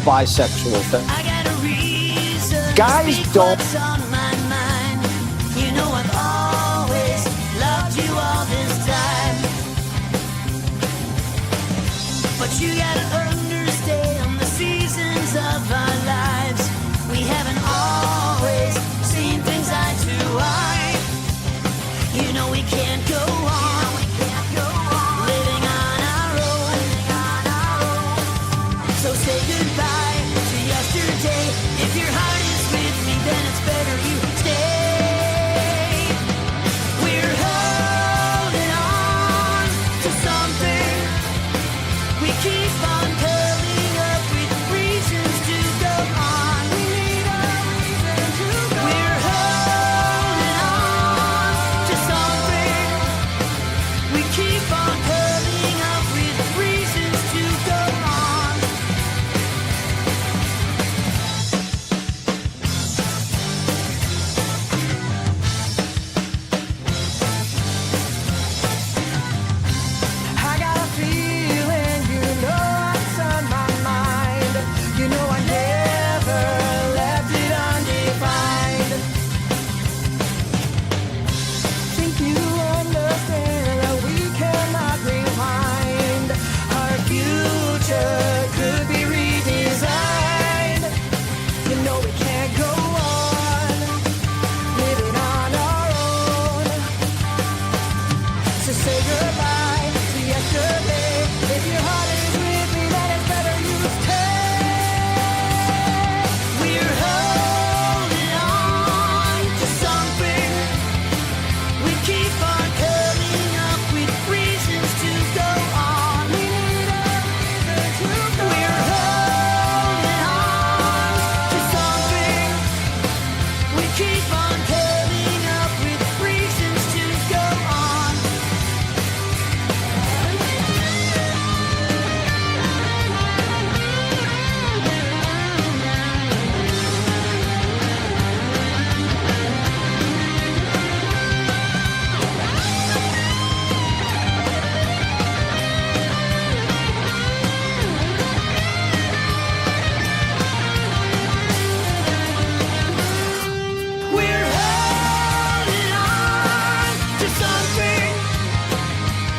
bisexual thing. I got a reason Guys to speak don't. what's on my mind. You know I've always loved you all this time. But you gotta understand the seasons of our lives. We haven't always seen things eye to eye. You know we can't go on living on our own. So say goodbye to yesterday. If your heart is with me, then it's better you stay. We're holding on to something. We keep on coming up with reasons to go on. We need a reason to go on. We're holding on to something. We keep on coming up with reasons to go on. I got a feeling, you know what's on my mind. You know I never left it undefined. Think you understand that we cannot rewind. Our future could be redesigned. You know we can't go on living on our own. So say goodbye to yesterday. If your heart is with me, then it's better you stay. We're holding on to something. We keep on coming up with reasons to go on. We need a reason to go on. We're holding on to something. We keep on coming up with reasons to go on. We're holding on to something.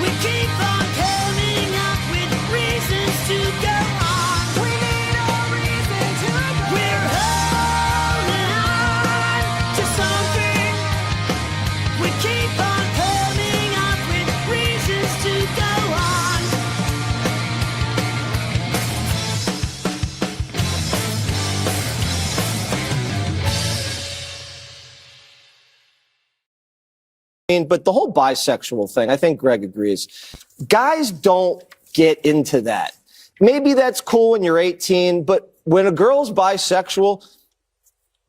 We keep on coming up with reasons to go on. We need a reason to go on. We're holding on to something. We keep on coming up with reasons to go on. But the whole bisexual thing, I think Greg agrees. Guys don't get into that. Maybe that's cool when you're 18, but when a girl's bisexual,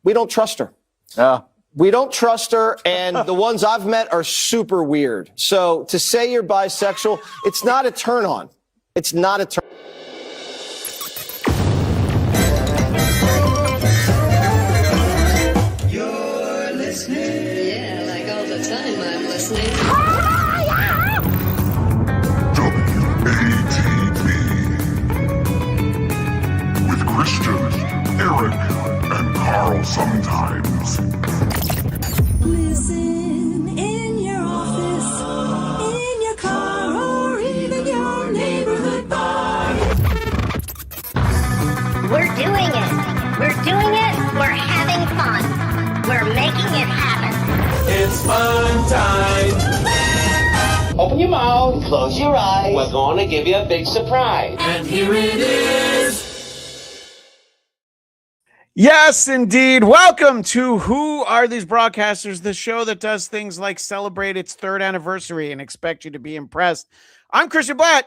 we don't trust her. Yeah. We don't trust her, and the ones I've met are super weird. So to say you're bisexual, it's not a turn on. It's not a turn. You're listening. Yeah, like all the time I'm listening. WATP with Christian, Eric, and Carl sometimes. Listen in your office, in your car, or even your neighborhood bar. We're doing it. We're doing it. We're having fun. We're making it happen. It's fun time. Open your mouth, close your eyes. We're going to give you a big surprise. And here it is. Yes, indeed. Welcome to Who Are These Broadcasters, the show that does things like celebrate its 3rd anniversary and expect you to be impressed. I'm Christian Bladt,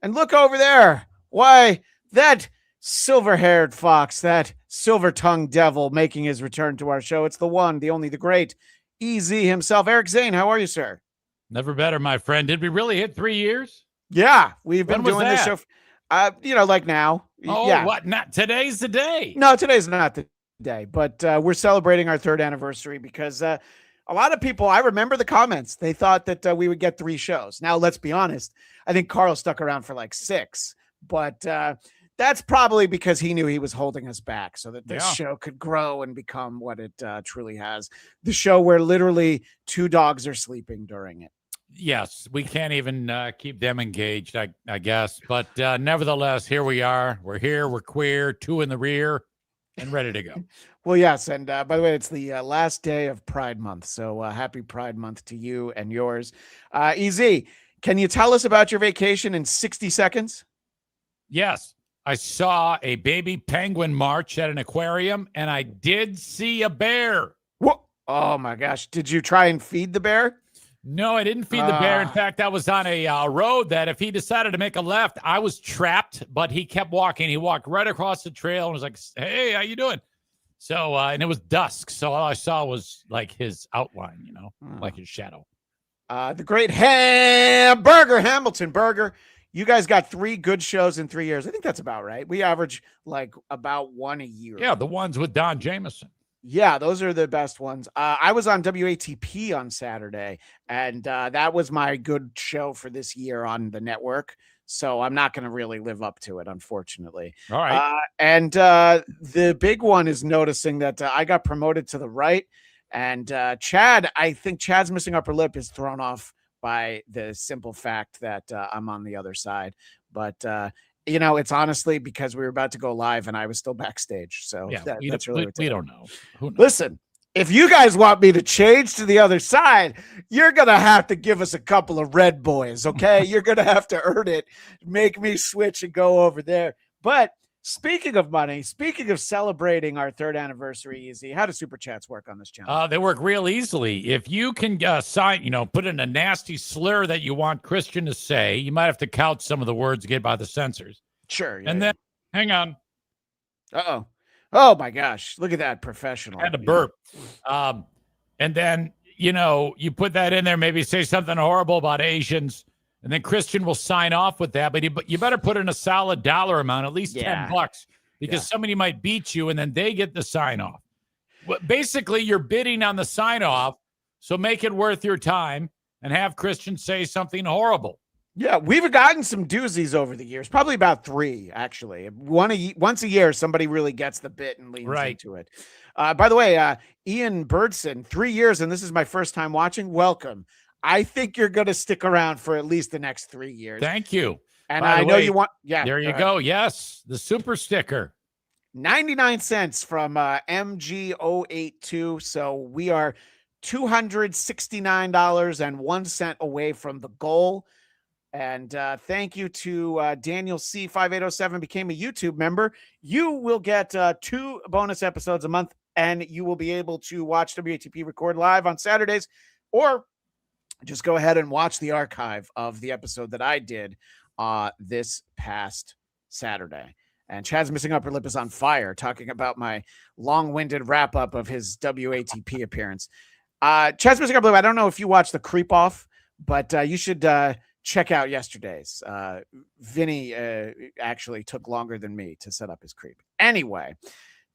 and look over there. Why, that silver-haired fox, that silver-tongued devil making his return to our show. It's the one, the only, the great, EZ himself. Eric Zane, how are you, sir? Never better, my friend. Did we really hit 3 years? Yeah, we've been When was doing this that? show, like now. Oh, yeah. what? Not today's the day. No, today's not the day, but we're celebrating our 3rd anniversary because a lot of people, I remember the comments, they thought that we would get 3 shows. Now, let's be honest. I think Carl stuck around for like 6, but that's probably because he knew he was holding us back so that this Yeah. show could grow and become what it truly has. The show where literally 2 dogs are sleeping during it. Yes, we can't even keep them engaged, I guess. But nevertheless, here we are. We're here. We're queer. 2 in the rear and ready to go. Well, yes. And by the way, it's the last day of Pride Month. So happy Pride Month to you and yours. EZ, can you tell us about your vacation in 60 seconds? Yes, I saw a baby penguin march at an aquarium, and I did see a bear. What? Oh, my gosh. Did you try and feed the bear? No, I didn't feed the bear. In fact, I was on a road that if he decided to make a left, I was trapped, but he kept walking. He walked right across the trail and was like, hey, how you doing? So, and it was dusk. So all I saw was like his outline, like his shadow. The great Hamilton Burger. You guys got 3 good shows in 3 years. I think that's about right. We average like about 1 a year. Yeah, the ones with Don Jameson. Yeah, those are the best ones. I was on WATP on Saturday, and that was my good show for this year on the network. So I'm not going to really live up to it, unfortunately. All right. And the big one is noticing that I got promoted to the right, and Chad, I think Chad's missing upper lip is thrown off by the simple fact that I'm on the other side. But it's honestly because we were about to go live and I was still backstage. So Yeah, that's really we don't know. Who knows? Listen, if you guys want me to change to the other side, you're going to have to give us a couple of red boys, okay? You're going to have to earn it, make me switch and go over there. But speaking of money, speaking of celebrating our 3rd anniversary, EZ, how do Super Chats work on this channel? They work real easily. If you can put in a nasty slur that you want Christian to say, you might have to count some of the words to get by the censors. Sure. And then, hang on. Uh-oh. Oh, my gosh. Look at that professional. I had to burp. And then, you put that in there, maybe say something horrible about Asians, and then Christian will sign off with that. But you better put in a solid dollar amount, at least $10, because somebody might beat you, and then they get the sign off. Basically, you're bidding on the sign off, so make it worth your time and have Christian say something horrible. Yeah, we've gotten some doozies over the years, probably about 3, actually. Once a year, somebody really gets the bit and leans into it. By the way, Ian Birdson, 3 years, and this is my first time watching. Welcome. I think you're going to stick around for at least the next 3 years. Thank you. And I know you want, there you go. Yes, the super sticker. 99 cents from MG082. So we are $269.01 away from the goal. And thank you to Daniel C5807 became a YouTube member. You will get 2 bonus episodes a month, and you will be able to watch WATP record live on Saturdays, or just go ahead and watch the archive of the episode that I did this past Saturday. And Chad's missing upper lip is on fire, talking about my long-winded wrap-up of his WATP appearance. Chad's missing upper lip, I don't know if you watched the Creep Off, but you should check out yesterday's. Vinny actually took longer than me to set up his creep. Anyway,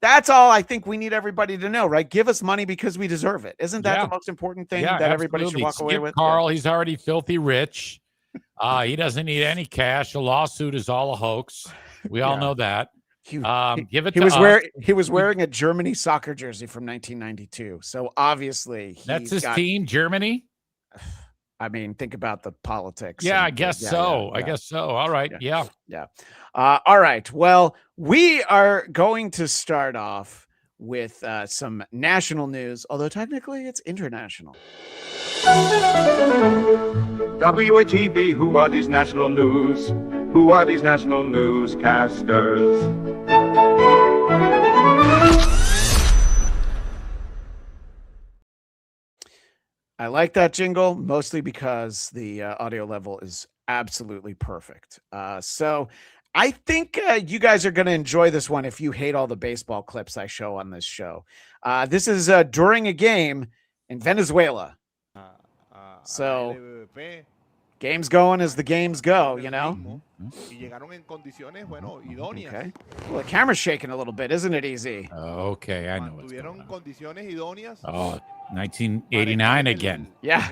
that's all I think we need everybody to know, right? Give us money because we deserve it. Isn't that the most important thing that everybody should walk away with? Carl, he's already filthy rich. He doesn't need any cash. A lawsuit is all a hoax. We all know that. Give it to us. He was wearing a Germany soccer jersey from 1992. So obviously that's his team, Germany. I mean, think about the politics. Yeah, I guess so. I guess so. All right. Yeah. All right. Well, we are going to start off with some national news, although technically it's international. WATP, who are these national news? Who are these national newscasters? I like that jingle, mostly because the audio level is absolutely perfect. So I think you guys are going to enjoy this one if you hate all the baseball clips I show on this show. This is during a game in Venezuela. So games going as the games go, you know? Okay. Well, the camera's shaking a little bit, isn't it, Easy? Okay, I know what's going on. Oh, 1989 again. Yeah.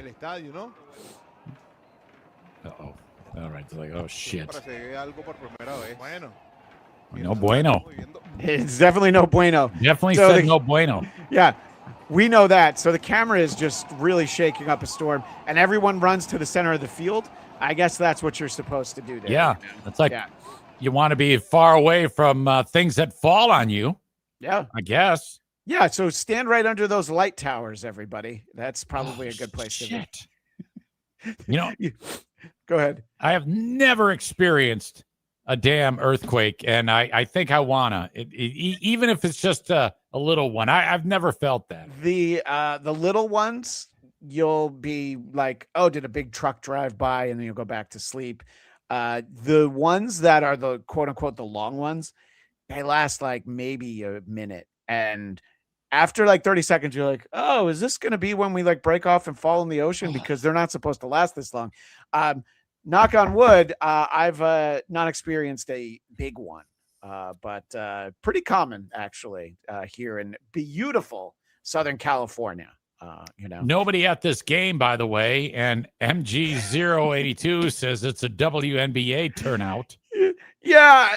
Uh-oh. All right. It's like, oh, shit. No bueno. It's definitely no bueno. Definitely So said the- no bueno. Yeah, we know that. So the camera is just really shaking up a storm, and everyone runs to the center of the field. I guess that's what you're supposed to do there. Yeah, it's like Yeah. you want to be far away from things that fall on you. Yeah. I guess. Yeah. So stand right under those light towers, everybody. That's probably a good place to be. Shit. You know, Go ahead. I have never experienced a damn earthquake, and I think I wanna, even if it's just a little one. I've never felt that. The little ones, you'll be like, oh, did a big truck drive by, and then you'll go back to sleep. The ones that are the quote unquote the long ones, they last like maybe a minute, and after like 30 seconds, you're like, oh, is this going to be when we like break off and fall in the ocean? Because they're not supposed to last this long. Knock on wood, I've not experienced a big one, but pretty common actually here in beautiful Southern California. Nobody at this game, by the way, and MG082 says it's a WNBA turnout. Yeah,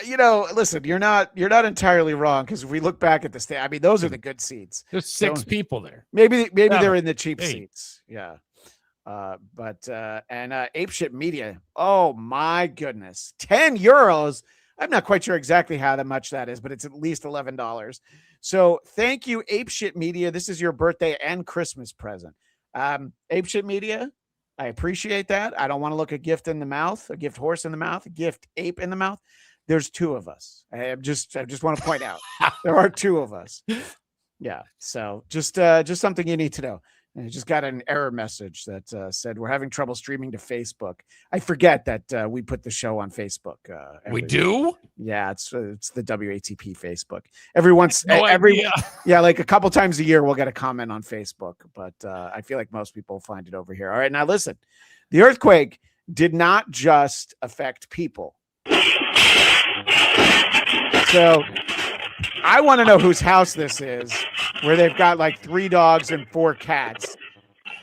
listen, you're not entirely wrong, because if we look back at the state, I mean, those are the good seats. There's six people there. Maybe Seven, they're in the cheap 8. seats. Yeah. But Apeshit Media. Oh my goodness. €10. I'm not quite sure exactly how much that is, but it's at least $11. So thank you, Apeshit Media. This is your birthday and Christmas present. Apeshit Media, I appreciate that. I don't want to look a gift in the mouth, a gift horse in the mouth, a gift ape in the mouth. There's two of us. I just want to point out there are two of us. Yeah. So just something you need to know. And I just got an error message that said we're having trouble streaming to Facebook. I forget that we put the show on Facebook. We do? Yeah, it's the WATP Facebook. Every idea. yeah, like a couple times a year we'll get a comment on Facebook, but I feel like most people find it over here. All right, now listen, the earthquake did not just affect people. So I want to know whose house this is, where they've got like 3 dogs and 4 cats.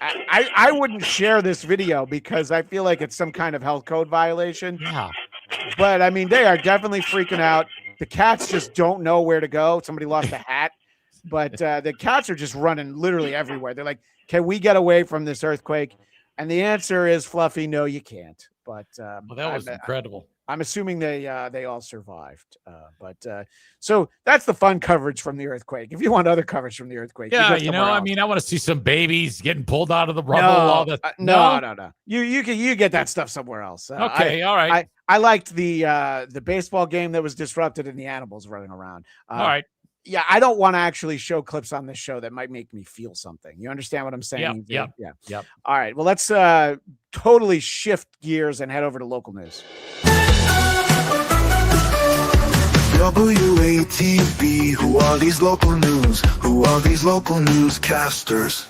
I wouldn't share this video because I feel like it's some kind of health code violation. Yeah. But I mean, they are definitely freaking out. The cats just don't know where to go. Somebody lost a hat, but the cats are just running literally everywhere. They're like, can we get away from this earthquake? And the answer is, Fluffy, no, you can't. But Well, that was incredible. I'm assuming they all survived. So that's the fun coverage from the earthquake. If you want other coverage from the earthquake, Yeah, go somewhere I else. mean, I want to see some babies getting pulled out of the rubble. all that. No. You get that stuff somewhere else. Okay, all right. I liked the baseball game that was disrupted and the animals running around. All right. Yeah, I don't want to actually show clips on this show that might make me feel something. You understand what I'm saying? Yep. All right. Well, let's totally shift gears and head over to local news. WATB, who are these local news? Who are these local newscasters?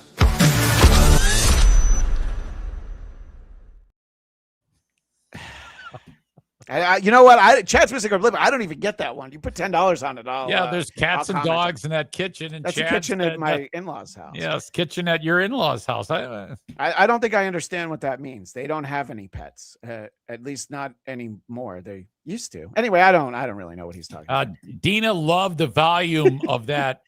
You know what? Chad's missing a blip. I don't even get that one. You put $10 on it. There's cats and dogs in that kitchen. And that's a Chad's kitchen at my in-laws' house. Yes, kitchen at your in-laws' house. I don't think I understand what that means. They don't have any pets, at least not anymore. They used to. Anyway, I don't really know what he's talking about. Dina loved the volume of that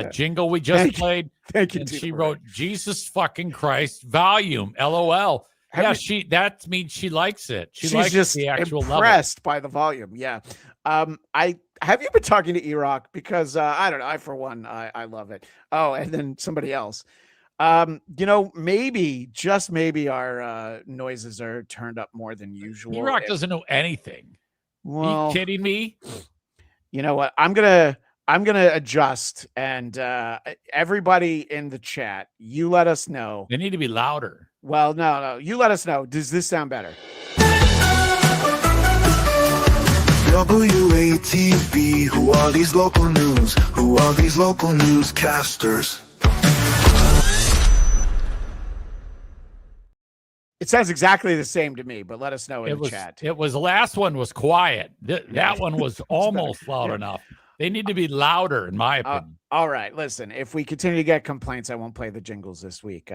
jingle we just played. Thank you. And Dina, she wrote, Jesus fucking Christ, volume, LOL. That means she likes it. She's likes just the actual impressed by the volume. Yeah. I have you been talking to E-Rock? Because I don't know. I, for one, I love it. Oh, and then somebody else. Maybe, just maybe our noises are turned up more than usual. E-Rock doesn't know anything. Well, are you kidding me? You know what? I'm gonna adjust, and everybody in the chat, you let us know. They need to be louder. Well, no. You let us know. Does this sound better? WATB, who are these local news? Who are these local newscasters? It sounds exactly the same to me, but let us know in the chat. It was the last one was quiet. That one was almost loud enough. They need to be louder, in my opinion. All right, listen. If we continue to get complaints, I won't play the jingles this week.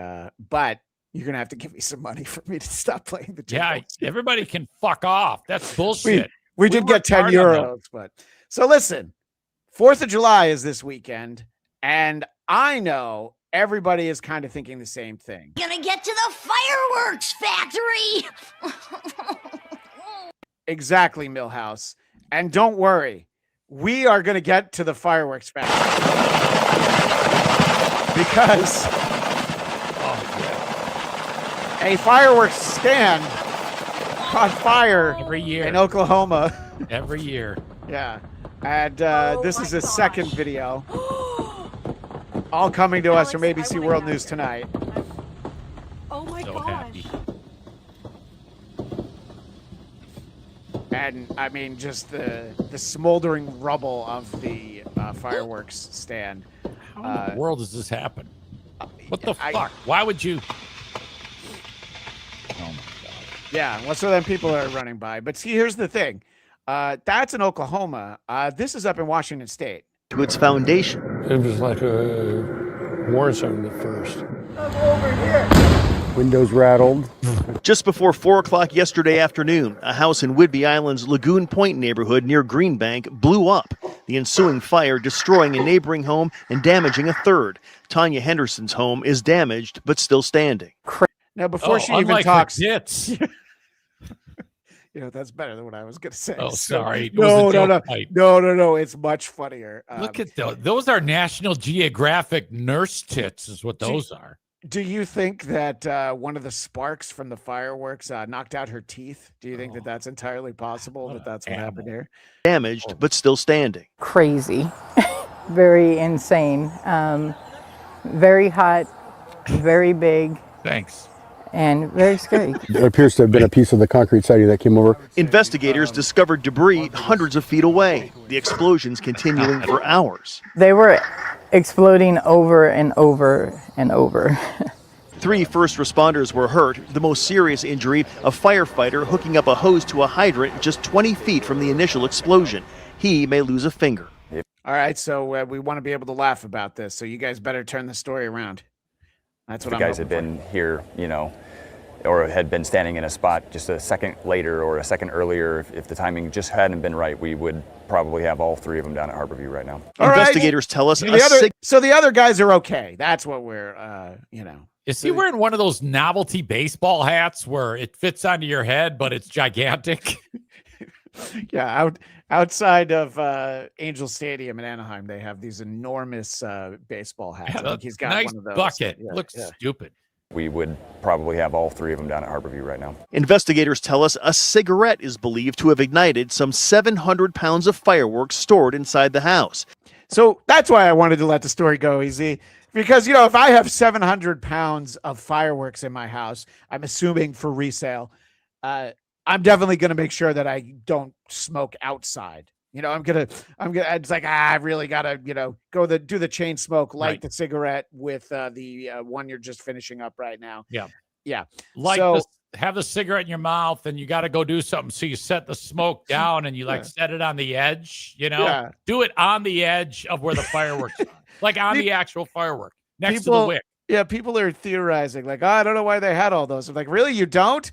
But you're gonna have to give me some money for me to stop playing the jingles. Yeah, everybody can fuck off. That's bullshit. We did get €10, but So listen, 4th of July is this weekend, and I know everybody is kind of thinking the same thing. Gonna get to the fireworks factory. Exactly, Millhouse. And don't worry, we are going to get to the fireworks factory. Because a fireworks stand caught fire every year in Oklahoma. Every year. Yeah. And this is his second video. All coming to us from ABC World News Tonight. Oh my So gosh. happy. And I mean, just the smoldering rubble of the fireworks stand. How in the world does this happen? What the fuck? Why would you? Oh my God. Yeah, well, so then people are running by. But see, here's the thing. That's in Oklahoma. This is up in Washington State. To its foundation. It was like a war zone at first. I'm over here. Windows rattled. Just before 4 o'clock yesterday afternoon, a house in Whidbey Island's Lagoon Point neighborhood near Greenbank blew up. The ensuing fire destroying a neighboring home and damaging a third. Tanya Henderson's home is damaged but still standing. Now, before she even unlike talks, her tits. that's better than what I was going to say. Oh, So- sorry. It No, was a no, joke no, fight. no. It's much funnier. Look at those. Those are National Geographic nurse tits, is what those are. Do you think that one of the sparks from the fireworks knocked out her teeth? Do you think that that's entirely possible? That that's what happened here? Damaged but still standing. Crazy, very insane, very hot, very big. Thanks. And very scary. It appears to have been a piece of the concrete siding that came over. Investigators discovered debris hundreds of feet away. The explosions continuing for hours. They were exploding over and over and over. 3 first responders were hurt. The most serious injury, a firefighter hooking up a hose to a hydrant just 20 feet from the initial explosion. He may lose a finger. All right, so we want to be able to laugh about this. So you guys better turn the story around. That's what the I'm guys had hoping been here, or had been standing in a spot just a second later or a second earlier. If the timing just hadn't been right, we would probably have all 3 of them down at Harborview right now. All right. Investigators tell us so the other guys are okay. That's what we're, Is he wearing one of those novelty baseball hats where it fits onto your head, but it's gigantic? Yeah, outside of Angel Stadium in Anaheim, they have these enormous baseball hats. I think he's got nice one of those. bucket. Yeah, Looks yeah. stupid. We would probably have all 3 of them down at Harborview right now. Investigators tell us a cigarette is believed to have ignited some 700 pounds of fireworks stored inside the house. So that's why I wanted to let the story go easy. Because, if I have 700 pounds of fireworks in my house, I'm assuming for resale, I'm definitely going to make sure that I don't smoke outside. It's like, I really got to, do the chain smoke, light Right. the cigarette with the one you're just finishing up right now. Yeah. Yeah. Have the cigarette in your mouth and you got to go do something. So you set the smoke down and you set it on the edge, Yeah. do it on the edge of where the fireworks are, like on the actual firework next to the wick. Yeah. People are theorizing like, I don't know why they had all those. I'm like, really? You don't?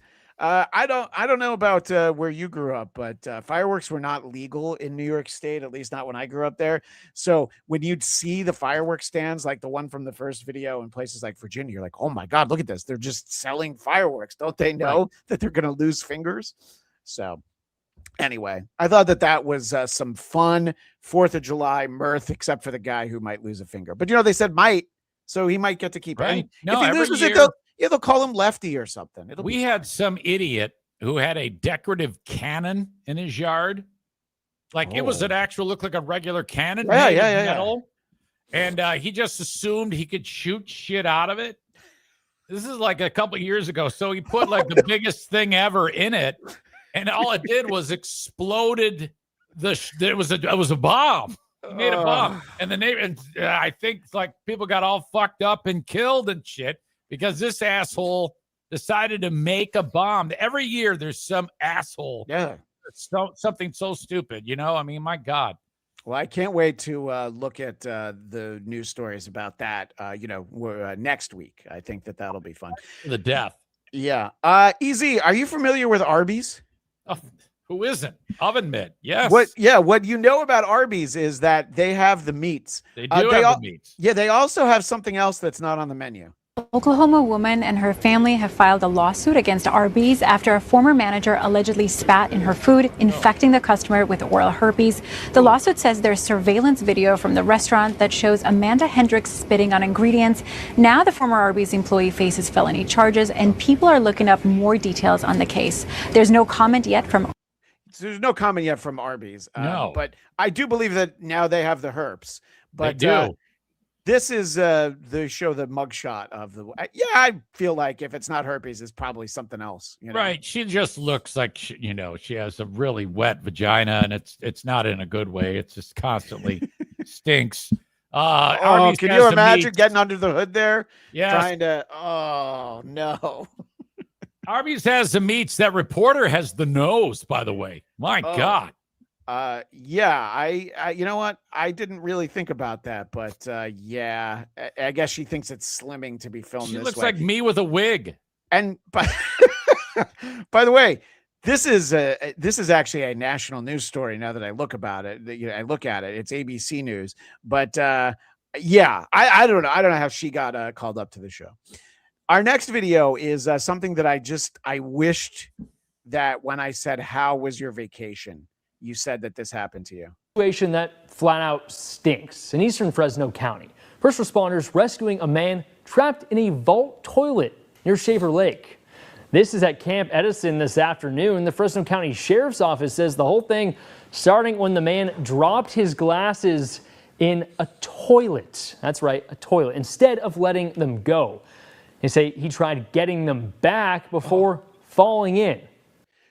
I don't know about where you grew up, but fireworks were not legal in New York State, at least not when I grew up there. So when you'd see the fireworks stands, like the one from the first video in places like Virginia, you're like, oh my God, look at this. They're just selling fireworks. Don't they know that they're going to lose fingers? So anyway, I thought that was some fun 4th of July mirth, except for the guy who might lose a finger. But they said might, so he might get to keep it. Right. And No, if he every loses year- it, they'll call him Lefty or something. We had some idiot who had a decorative cannon in his yard. Like it was an actual, looked like a regular cannon. Yeah, made of yeah. metal. And he just assumed he could shoot shit out of it. This is like a couple years ago. So he put like the biggest thing ever in it. And all it did was exploded. It was a bomb. He made a bomb. And the neighbor, I think like people got all fucked up and killed and shit. Because this asshole decided to make a bomb. Every year there's some asshole. Yeah. Something so stupid, I mean, my God. Well, I can't wait to look at the news stories about that, next week. I think that'll be fun. The death. Yeah. Easy. Are you familiar with Arby's? Oh, Who isn't? Oven mitt. Yes. What you know about Arby's is that they have the meats. They do have the meats. Yeah, they also have something else that's not on the menu. Oklahoma woman and her family have filed a lawsuit against Arby's after a former manager allegedly spat in her food, infecting the customer with oral herpes. The lawsuit says there's surveillance video from the restaurant that shows Amanda Hendricks spitting on ingredients. Now the former Arby's employee faces felony charges, and people are looking up more details on the case. There's no comment yet from Arby's. No. But I do believe that now they have the herpes. But They do. This is the mugshot of the. I feel like if it's not herpes, it's probably something else. You know? Right. She just looks like she has a really wet vagina, and it's not in a good way. It's just constantly stinks. Arby's Can has you the imagine meats. getting under the hood there? Yes. Trying to. Oh no. Arby's has the meats. That reporter has the nose. By the way, my God. I you know what? I didn't really think about that, but I guess she thinks it's slimming to be filmed She this looks way. like me with a wig. And by the way, this is actually a national news story. Now that I look about it, I look at it. It's ABC News, but I don't know. I don't know how she got called up to the show. Our next video is something that I wished that when I said, "How was your vacation?" you said that this happened to you. Situation that flat out stinks in eastern Fresno County. First responders rescuing a man trapped in a vault toilet near Shaver Lake. This is at Camp Edison this afternoon. The Fresno County Sheriff's Office says the whole thing starting when the man dropped his glasses in a toilet. That's right, a toilet, instead of letting them go. They say he tried getting them back before falling in.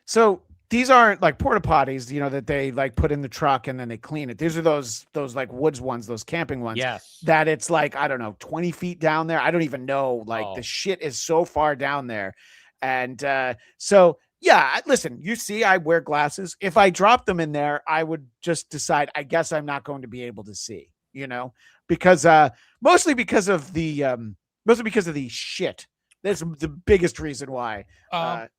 So these aren't like porta potties, that they like put in the truck and then they clean it. These are those like woods ones, those camping ones. Yes. That it's like, I don't know, 20 feet down there. I don't even know. Like the shit is so far down there. And listen, you see, I wear glasses. If I drop them in there, I would just decide, I guess I'm not going to be able to see, because mostly because of the shit. That's the biggest reason why. Phone.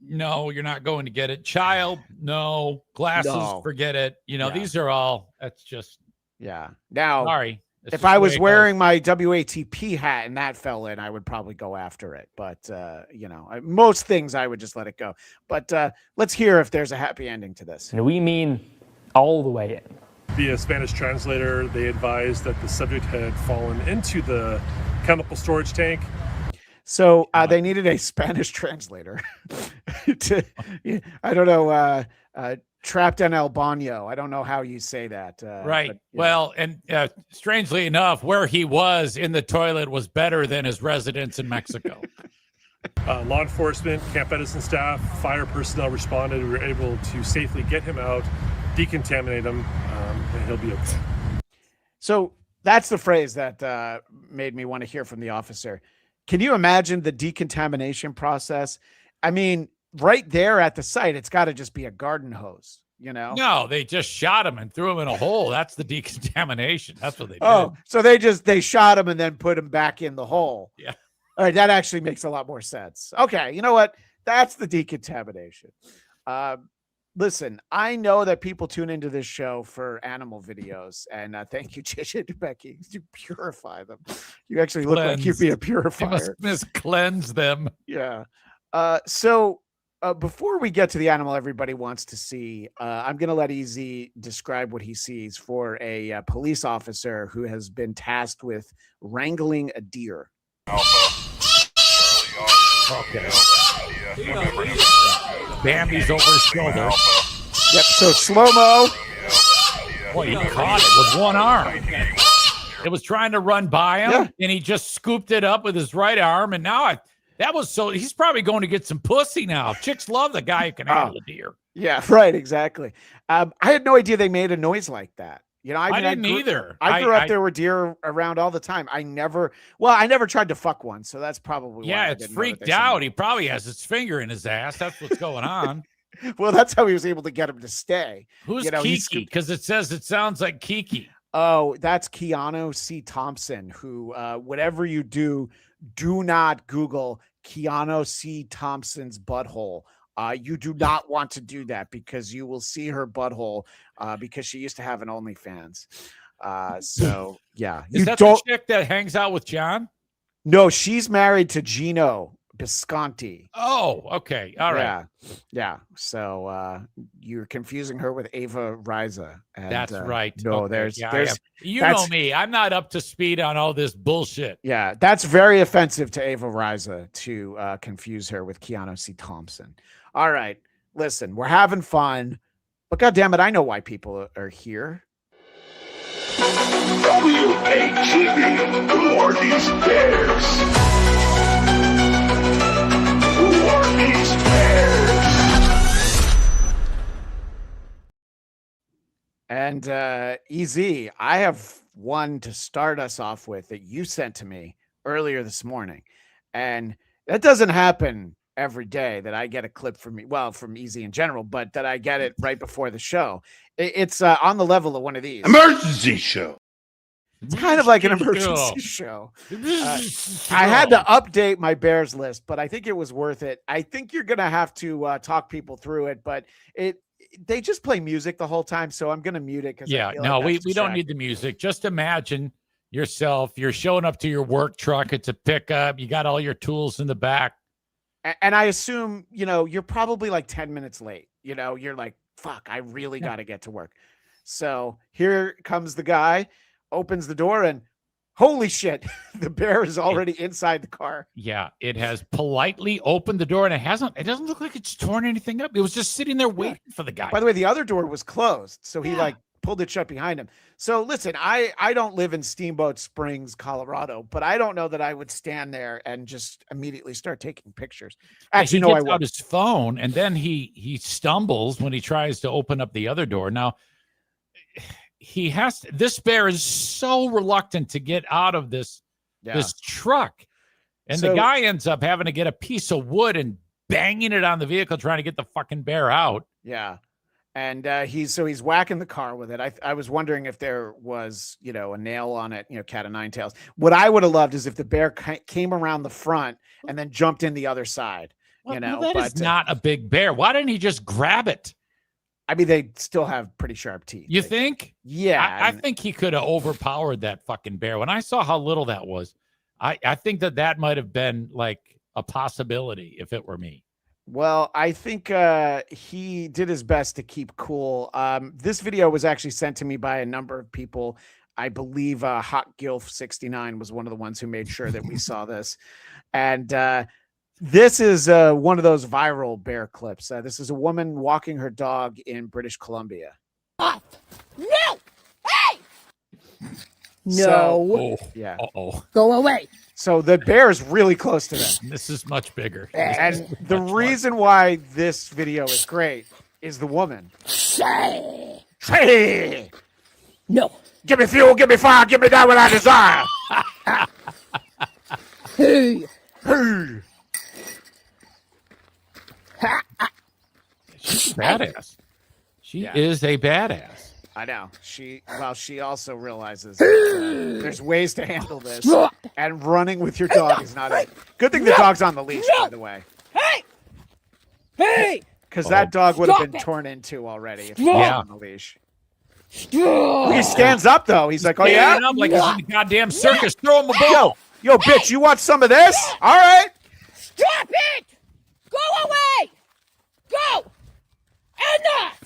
No, you're not going to get it. Child, no. Glasses, No. forget it. These are all. That's just. Yeah. Now, sorry. if I was wearing my WATP hat and that fell in, I would probably go after it. But most things I would just let it go. But let's hear if there's a happy ending to this. And we mean all the way in. Via Spanish translator, they advised that the subject had fallen into the chemical storage tank. So they needed a Spanish translator I don't know, trapped en el baño. I don't know how you say that. Right. But, well, and strangely enough, where he was in the toilet was better than his residence in Mexico. Law enforcement, Camp Edison staff, fire personnel responded. We were able to safely get him out, decontaminate him, and he'll be okay. So that's the phrase that made me want to hear from the officer. Can you imagine the decontamination process? I mean, right there at the site, it's got to just be a garden hose, No, they just shot him and threw him in a hole. That's the decontamination. That's what they did. Oh, so they shot him and then put him back in the hole. Yeah. All right, that actually makes a lot more sense. Okay, you know what? That's the decontamination. Listen, I know that people tune into this show for animal videos, and thank you, JJ and Becky. You purify them. You actually look like you'd be a purifier. You must cleanse them. Yeah. So before we get to the animal everybody wants to see, I'm going to let Easy describe what he sees for a police officer who has been tasked with wrangling a deer. Okay. Bambi's over his shoulder. Yep. So slow-mo. Boy, he caught it with one arm. It was trying to run by him, and he just scooped it up with his right arm. And now he's probably going to get some pussy now. Chicks love the guy who can handle a deer. Yeah, right. Exactly. I had no idea they made a noise like that. I didn't either. I grew up there were deer around all the time. I never tried to fuck one, so that's probably why. Yeah, it's freaked out. He probably has his finger in his ass. That's what's going on. Well, that's how he was able to get him to stay. Who's Kiki? Because it sounds like Kiki. Oh, that's Keanu C. Thompson, who, whatever you do not Google Keanu C. Thompson's butthole. You do not want to do that because you will see her butthole because she used to have an OnlyFans. So yeah, Is that the chick that hangs out with John? No, she's married to Gino Bisconti. Oh, okay. All right. Yeah. So you're confusing her with Ava Riza. And, That's right. No, Okay. there's you know me. I'm not up to speed on all this bullshit. Yeah, that's very offensive to Ava Riza to confuse her with Keanu C. Thompson. All right, listen, we're having fun, but goddamn it, I know why people are here. WATV, who are these bears? Who are these bears? And EZ, I have one to start us off with that you sent to me earlier this morning. And that doesn't happen every day that I get a clip from EZ in general, but that I get it right before the show. It's on the level of one of these. Emergency show. It's kind of like an emergency show. I had to update my Bears list, but I think it was worth it. I think you're going to have to talk people through it, but they just play music the whole time, so I'm going to mute it. We don't need the music. Just imagine yourself. You're showing up to your work truck. It's a pickup. You got all your tools in the back. And I assume, you're probably like 10 minutes late. You're like, fuck, I really got to get to work. So here comes the guy, opens the door, and holy shit, the bear is already inside the car. Yeah, it has politely opened the door, and it doesn't look like it's torn anything up. It was just sitting there waiting for the guy. By the way, the other door was closed, so he pulled it shut behind him. So listen, I don't live in Steamboat Springs, Colorado, but I don't know that I would stand there and just immediately start taking pictures. Actually, he no, gets I out would. his phone, and then he stumbles when he tries to open up the other door. Now, this bear is so reluctant to get out of this truck, and the guy ends up having to get a piece of wood and banging it on the vehicle trying to get the fucking bear out. Yeah. And he's whacking the car with it. I was wondering if there was, a nail on it, cat of nine tails. What I would have loved is if the bear came around the front and then jumped in the other side, That is not a big bear. Why didn't he just grab it? I mean, they still have pretty sharp teeth. You think? Yeah. I think he could have overpowered that fucking bear. When I saw how little that was, I think that might have been like a possibility if it were me. Well, I think he did his best to keep cool. This video was actually sent to me by a number of people. I believe Hot Gilf 69 was one of the ones who made sure that we saw this. And this is one of those viral bear clips. This is a woman walking her dog in British Columbia. No! Hey! No. Yeah. Uh-oh. Go away. So the bear is really close to them. This is much bigger. And the reason why this video is great is the woman. Say. Hey! No. Give me fuel, give me fire, give me that what I desire. Hey. Hey. She's a badass. She is a badass. I know. She also realizes that, there's ways to handle this, and running with your dog is not it. Good thing the dog's on the leash, by the way. Hey! Hey! Because that dog would have been torn into already if he was on the leash. Stop. He stands up though. He's like, "Oh yeah, I'm like he's in the goddamn circus. Throw him a ball." Yo, bitch, you want some of this? All right. Stop it! Go away! Go! Enough!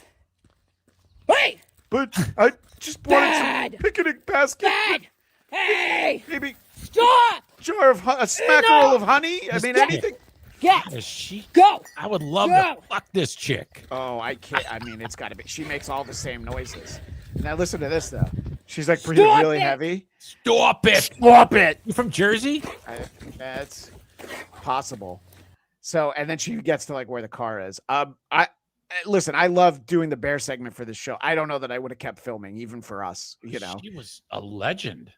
Hey! But I just wanted Dad! some picnic basket. Dad! Hey! Maybe Stop! jar of a smackerel of honey. I mean, anything. Get! Is she? Go! I would love Go! to fuck this chick. Oh, I can't. I mean, it's got to be. She makes all the same noises. Now listen to this though. She's like breathing Stop really it! heavy. Stop it! Stop it! You from Jersey? I think that's possible. So, and then she gets to like where the car is. Listen, I love doing the bear segment for this show. I don't know that I would have kept filming, even for us. She was a legend.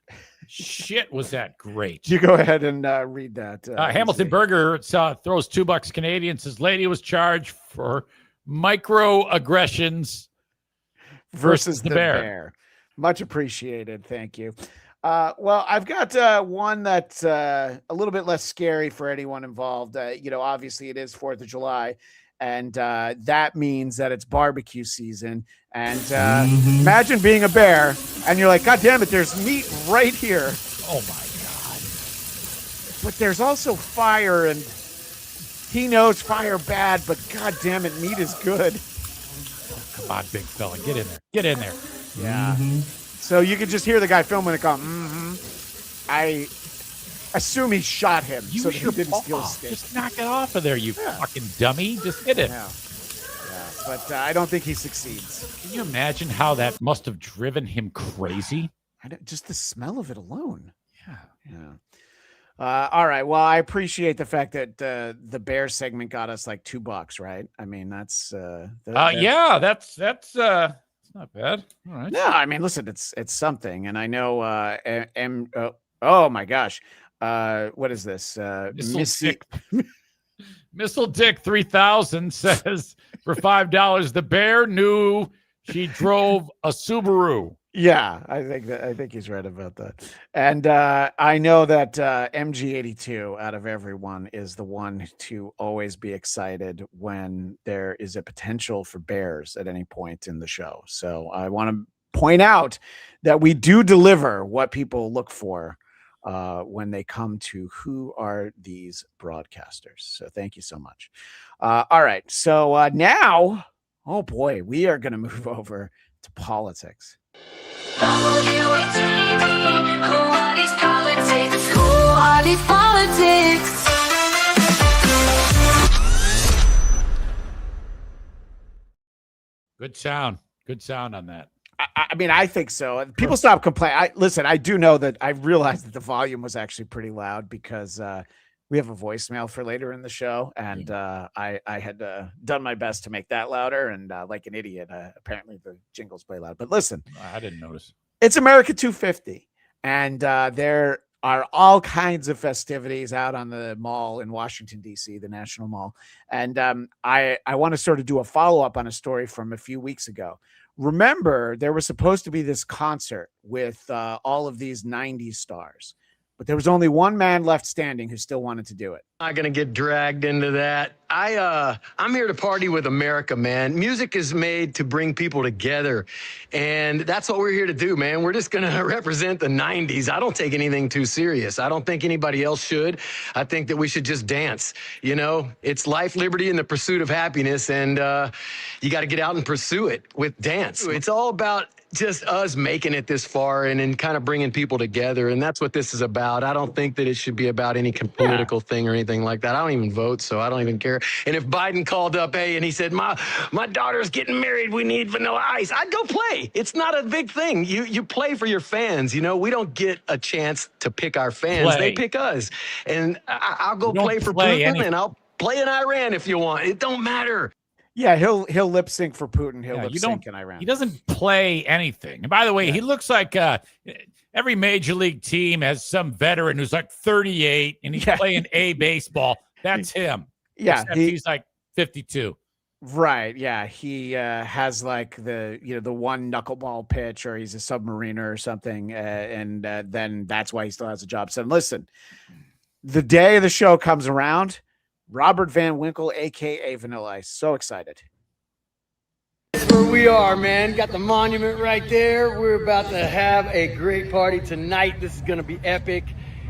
Shit, was that great? You go ahead and read that. Hamilton Berger throws $2 Canadian. Says lady was charged for microaggressions versus the bear. Much appreciated. Thank you. Well, I've got one that's a little bit less scary for anyone involved. Obviously it is 4th of July. And that means that it's barbecue season. And imagine being a bear and you're like, God damn it, there's meat right here. Oh my God. But there's also fire, and he knows fire bad, but God damn it, meat is good. Come on, big fella. Get in there. Get in there. Yeah. So you could just hear the guy filming it go, I assume he shot him so that he didn't steal his steak. Just knock it off of there, you fucking dummy. Just hit it. Yeah. But I don't think he succeeds. Can you imagine how that must have driven him crazy? Just the smell of it alone. Yeah. All right. Well, I appreciate the fact that the bear segment got us like $2, right? I mean, that's yeah, that's not bad. All right. No, I mean, listen, it's something, and I know. Oh my gosh, what is this? Missile Dick 3000 says for $5, the bear knew she drove a Subaru. Yeah, I think he's right about that. And I know that MG82 out of everyone is the one to always be excited when there is a potential for bears at any point in the show. So I want to point out that we do deliver what people look for when they come to Who Are These Broadcasters. So thank you so much. All right. So now, oh boy, we are going to move over to politics. Who are these politics? Who are these politics? Good sound. Good sound on that. I mean, I think so. People stop complaining. Listen, I do know that I realized that the volume was actually pretty loud because we have a voicemail for later in the show, and I had done my best to make that louder, and like an idiot, apparently the jingles play loud. But listen, I didn't notice. It's America 250, and there are all kinds of festivities out on the mall in Washington, D.C., the National Mall. And I want to sort of do a follow-up on a story from a few weeks ago. Remember, there was supposed to be this concert with all of these 90s stars, but there was only one man left standing who still wanted to do it. Not gonna get dragged into that. I'm here to party with America, man. Music is made to bring people together, and that's what we're here to do, man. We're just gonna represent the 90s. I don't take anything too serious. I don't think anybody else should. I think that we should just dance. You know, it's life, liberty, and the pursuit of happiness, and you got to get out and pursue it with dance. It's all about just us making it this far and then kind of bringing people together, and that's what this is about. I don't think that it should be about any political thing or anything like that. I don't even vote, so I don't even care. And if Biden called up, hey, and he said, my daughter's getting married, we need Vanilla Ice, I'd go play. It's not a big thing. You play for your fans. You know, we don't get a chance to pick our fans. They pick us. And I'll go play for Putin, and I'll play in Iran if you want. It don't matter. Yeah, he'll lip sync for Putin. He'll lip sync in Iran. He doesn't play anything. And by the way, he looks like every major league team has some veteran who's like 38 and he's playing A baseball. That's him. Yeah, he's like 52. Right. Yeah, he has like the one knuckleball pitch, or he's a submariner or something, and then that's why he still has a job. So listen, the day the show comes around, Robert Van Winkle, a.k.a. Vanilla Ice. So excited. That's where we are, man. Got the monument right there. We're about to have a great party tonight. This is going to be epic,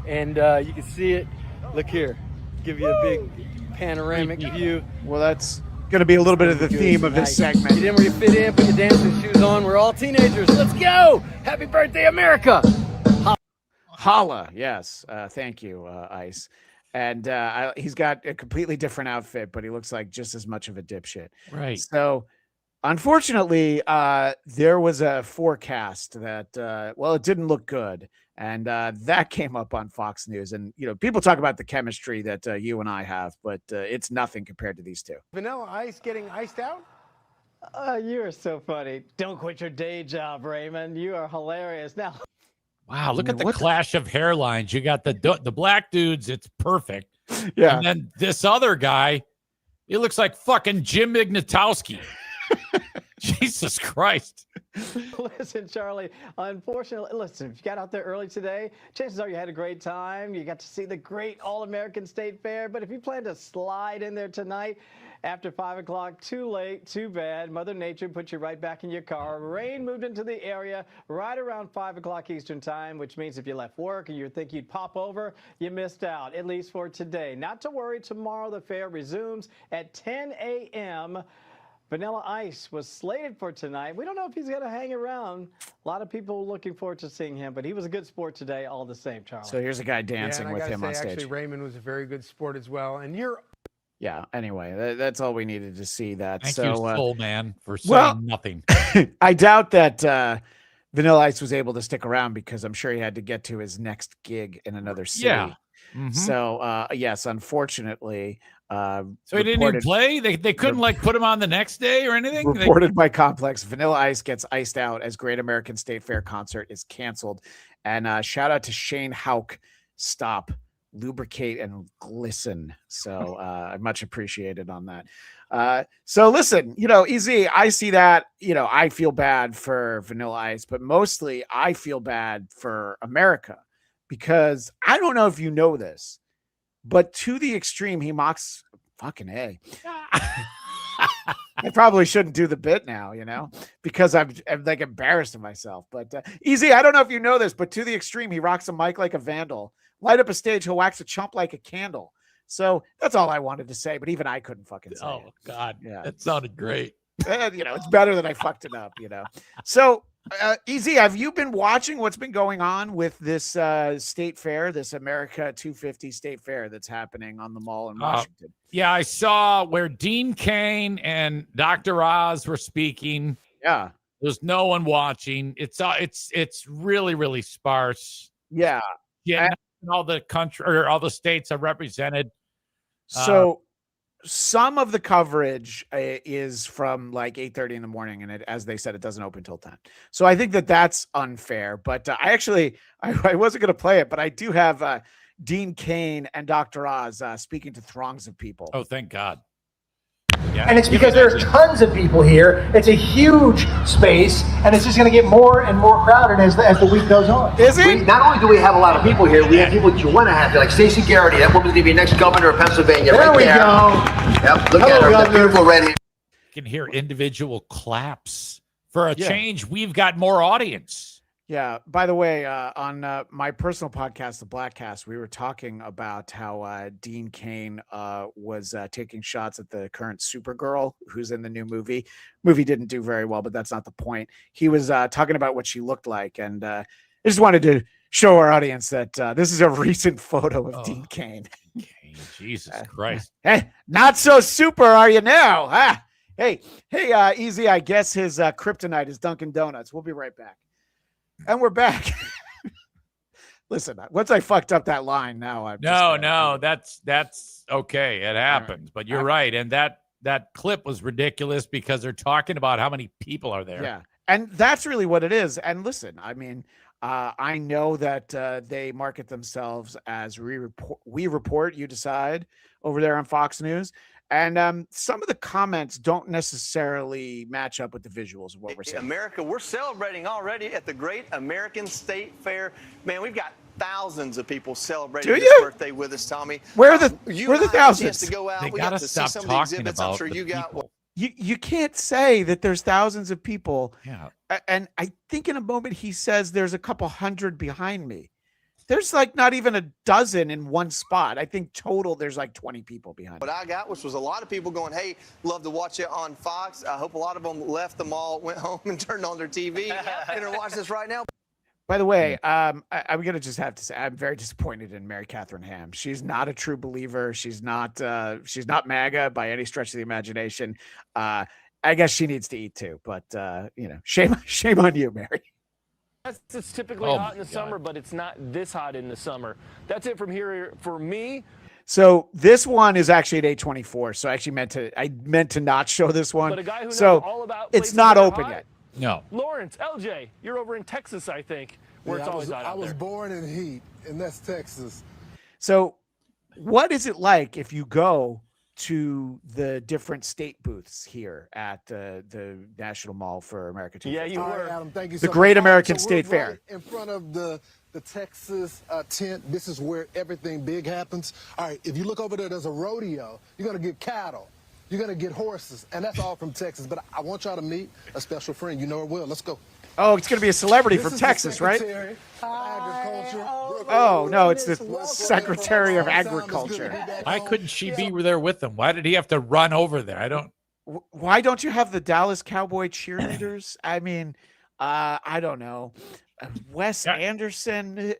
and you can see it. Look here. Give you a big panoramic view. Well, that's going to be a little bit of the theme of this segment. Get in where you fit in. Put your dancing shoes on. We're all teenagers. Let's go. Happy birthday, America. Holla. Yes. Thank you, Ice. And he's got a completely different outfit, but he looks like just as much of a dipshit. Right. So, unfortunately, there was a forecast that, it didn't look good. And that came up on Fox News. And, people talk about the chemistry that you and I have, but it's nothing compared to these two. Vanilla Ice getting iced out? You are so funny. Don't quit your day job, Raymond. You are hilarious. Now. Wow, look at the clash of hairlines. You got the black dudes, it's perfect. Yeah. And then this other guy, he looks like fucking Jim Ignatowski. Jesus Christ. Listen, Charlie, unfortunately, listen, if you got out there early today, chances are you had a great time. You got to see the great All-American State Fair. But if you plan to slide in there tonight after 5 o'clock, too late, too bad. Mother Nature put you right back in your car. Rain moved into the area right around 5 o'clock Eastern time, which means if you left work and you think you'd pop over, you missed out, at least for today. Not to worry, tomorrow the fair resumes at 10 a.m. Vanilla Ice was slated for tonight. We don't know if he's going to hang around. A lot of people looking forward to seeing him, but he was a good sport today all the same, Charlie. So here's a guy dancing with him on stage. Actually, Raymond was a very good sport as well. And Yeah, anyway, that's all we needed to see that. Thank so, you, Soul Man, for saying nothing. I doubt that Vanilla Ice was able to stick around because I'm sure he had to get to his next gig in another city. Yeah. Mm-hmm. So, yes, unfortunately. So he didn't even play? They couldn't like put him on the next day or anything? Reported by Complex, Vanilla Ice gets iced out as Great American State Fair concert is canceled. And shout out to Shane Hauk. Stop, lubricate, and glisten. So I much appreciated on that. So listen, Easy, I see that, I feel bad for Vanilla Ice, but mostly I feel bad for America because I don't know if you know this, but to the extreme, he mocks fucking A. I probably shouldn't do the bit now, because I'm like embarrassed of myself. But Easy, I don't know if you know this, but to the extreme, he rocks a mic like a vandal. Light up a stage, he'll wax a chump like a candle. So that's all I wanted to say, but even I couldn't fucking say it. God. Yeah. That sounded great. And, it's better than I fucked it up, So, Easy, have you been watching what's been going on with this state fair, this America 250 state fair that's happening on the mall in Washington? Yeah, I saw where Dean Cain and Dr. Oz were speaking. Yeah. There's no one watching. It's really, really sparse. Yeah. Yeah. All the country or all the states are represented. So some of the coverage is from like 8:30 in the morning, and as they said, it doesn't open till 10. So I think that's unfair. But I wasn't going to play it, but I do have Dean Cain and Dr. Oz speaking to throngs of people. Oh, thank God. Yeah. And it's because there's tons of people here. It's a huge space, and it's just going to get more and more crowded as the week goes on. Is it? Not only do we have a lot of people here, we have people that you want to have here, like Stacey Garrity. That woman's going to be next governor of Pennsylvania. There right we there. go. Yep, look at her, that beautiful red hair. You can hear individual claps. For a change, we've got more audience. Yeah. By the way, on my personal podcast, the Blackcast, we were talking about how Dean Cain was taking shots at the current Supergirl, who's in the new movie. Movie didn't do very well, but that's not the point. He was talking about what she looked like, and I just wanted to show our audience that this is a recent photo of Dean Cain. Jesus Christ! Hey, not so super, are you now? Ah, hey, Easy. I guess his kryptonite is Dunkin' Donuts. We'll be right back. And we're back. Listen, once I fucked up that line, now I'm no, that's okay. It happens, but you're right. And that clip was ridiculous because they're talking about how many people are there. Yeah, and that's really what it is. And listen, I mean, I know that they market themselves as we report, you decide over there on Fox News. And some of the comments don't necessarily match up with the visuals of what we're saying. America, we're celebrating already at the Great American State Fair. Man, we've got thousands of people celebrating this birthday with us, Tommy. Where are the thousands? thousands? To go out. They we gotta got to see stop some of the talking exhibits. I'm about sure the you got. people. You can't say that there's thousands of people. Yeah. And I think in a moment he says there's a couple hundred behind me. There's like not even a dozen in one spot. I think total there's like 20 people behind. What I got, which was a lot of people going, hey, love to watch it on Fox. I hope a lot of them left the mall, went home and turned on their TV and are watching this right now. By the way, I'm going to just have to say, I'm very disappointed in Mary Catherine Ham. She's not a true believer. She's not MAGA by any stretch of the imagination. I guess she needs to eat too, but shame on you, Mary. It's typically hot in the summer, but it's not this hot in the summer. That's it from here for me. So this one is actually at 8:24. So I actually meant to not show this one. But a guy who knows so all about it's places not that are open hot? yet. No. Lawrence, LJ, you're over in Texas, I think, where it's always hot out I was there. born in heat, and that's Texas. So what is it like if you go to the different state booths here at the National Mall for America 250. Yeah, you All were. right, Adam, thank you The so Great much. American So State we're Fair. right in front of the Texas tent. This is where everything big happens. All right, if you look over there, there's a rodeo. You're going to get cattle. You're going to get horses. And that's all from Texas. But I want y'all to meet a special friend. You know her well. Let's go. Oh, it's going to be a celebrity This from is the Texas, right? Secretary of Agriculture. Oh, no, it's the Secretary of Agriculture. Why couldn't she be there with them? Why did he have to run over there? I don't. Why don't you have the Dallas Cowboy cheerleaders? I mean, I don't know. Wes Anderson,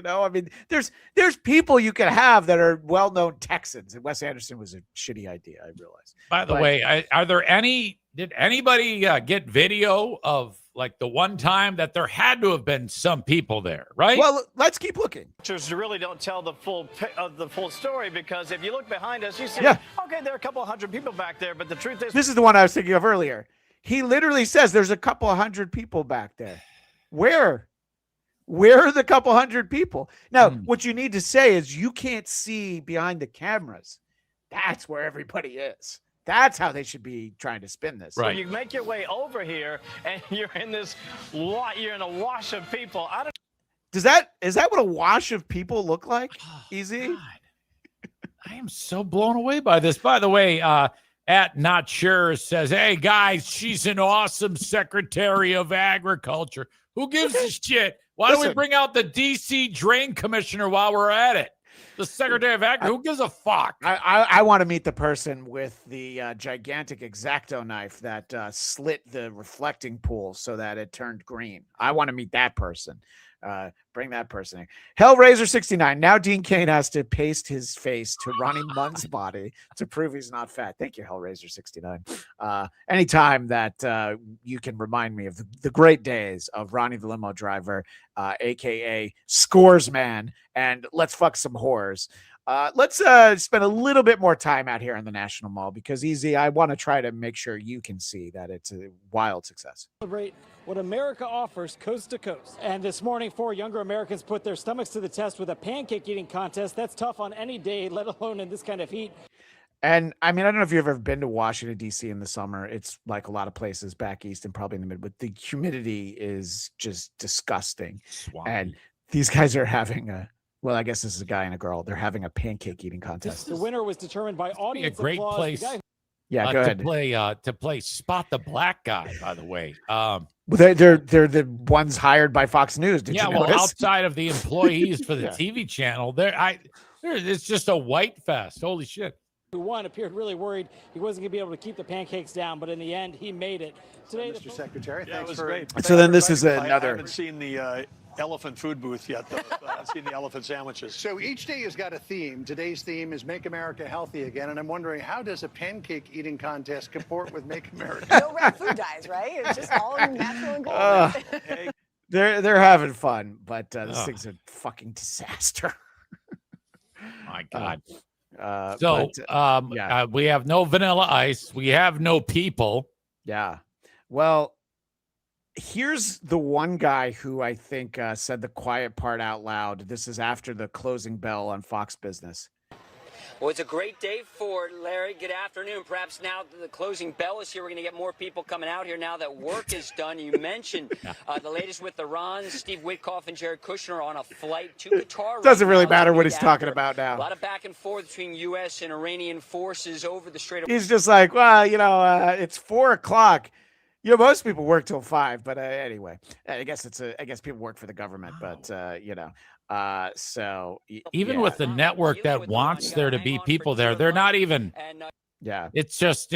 I mean, there's people you can have that are well-known Texans, and Wes Anderson was a shitty idea, I realize. By the way, did anybody get video of like the one time that there had to have been some people there, right? Well, let's keep looking. Pictures really don't tell the full story, because if you look behind us, you see, Yeah. okay, there are a couple hundred people back there, but the truth is, This is the one I was thinking of earlier. He literally says there's a couple hundred people back there. Where are the couple hundred people? Now, what you need to say is you can't see behind the cameras. That's where everybody is. That's how they should be trying to spin this. when you make your way over here and you're in a wash of people. Is that what a wash of people look like? Easy. I am so blown away by this. By the way, at Not Sure says, "Hey guys, she's an awesome Secretary of Agriculture. Who gives a shit? Why don't we Listen. bring out the DC Drain Commissioner while we're at it? The Secretary of Agriculture. Who gives a fuck?" I want to meet the person with the gigantic X-Acto knife that slit the reflecting pool so that it turned green. I want to meet that person. Bring that person in. Hellraiser 69. Now Dean Cain has to paste his face to Ronnie Munn's body to prove he's not fat. Thank you, Hellraiser 69. Anytime that you can remind me of the great days of Ronnie the limo driver, aka Scores Man, and Let's Fuck Some Whores. Let's spend a little bit more time out here in the National Mall, because I want to try to make sure you can see that it's a wild success. Celebrate what America offers coast to coast. And this morning, 4 younger Americans put their stomachs to the test with a pancake eating contest. That's tough on any day, let alone in this kind of heat. And I mean, I don't know if you've ever been to Washington, D.C. in the summer. It's like a lot of places back east and probably in the mid, but the humidity is just disgusting. And these guys are having well, I guess this is a guy and a girl. They're having a pancake eating contest. The winner was determined by audience a great applause. place. The guy Yeah, go ahead. To play Spot the Black Guy, by the way. Well, they're the ones hired by Fox News. Did you well, notice? outside of the employees for the TV channel, it's just a white fest. Holy shit. who won appeared really worried he wasn't going to be able to keep the pancakes down, but in the end, he made it. Today, Mr. Secretary, Yeah, it thanks was for. great. thanks So then for this is inviting me. I another- haven't seen the elephant food booth yet, though. I've seen the elephant sandwiches. So each day has got a theme. Today's theme is Make America Healthy Again, and I'm wondering, how does a pancake eating contest comport with Make America? No red food dyes, right? It's just all natural ingredients. They're having fun, but this Ugh. thing's a fucking disaster. My God. Yeah. We have no Vanilla Ice. We have no people. Yeah. Well, here's the one guy who I think said the quiet part out loud. This is after the closing bell on Fox Business. Well, it's a great day for Larry. Good afternoon. Perhaps now that the closing bell is here, we're going to get more people coming out here now that work is done. You mentioned the latest with Iran. Steve Witkoff and Jared Kushner are on a flight to Qatar. Doesn't really right matter now, what he's talking after about now. A lot of back and forth between U.S. and Iranian forces over the Strait of He's just like, well, it's 4:00. Most people work till 5, but anyway, I guess people work for the government, but Even yeah. with the network that wants there to be people there, they're not even. Yeah. It's just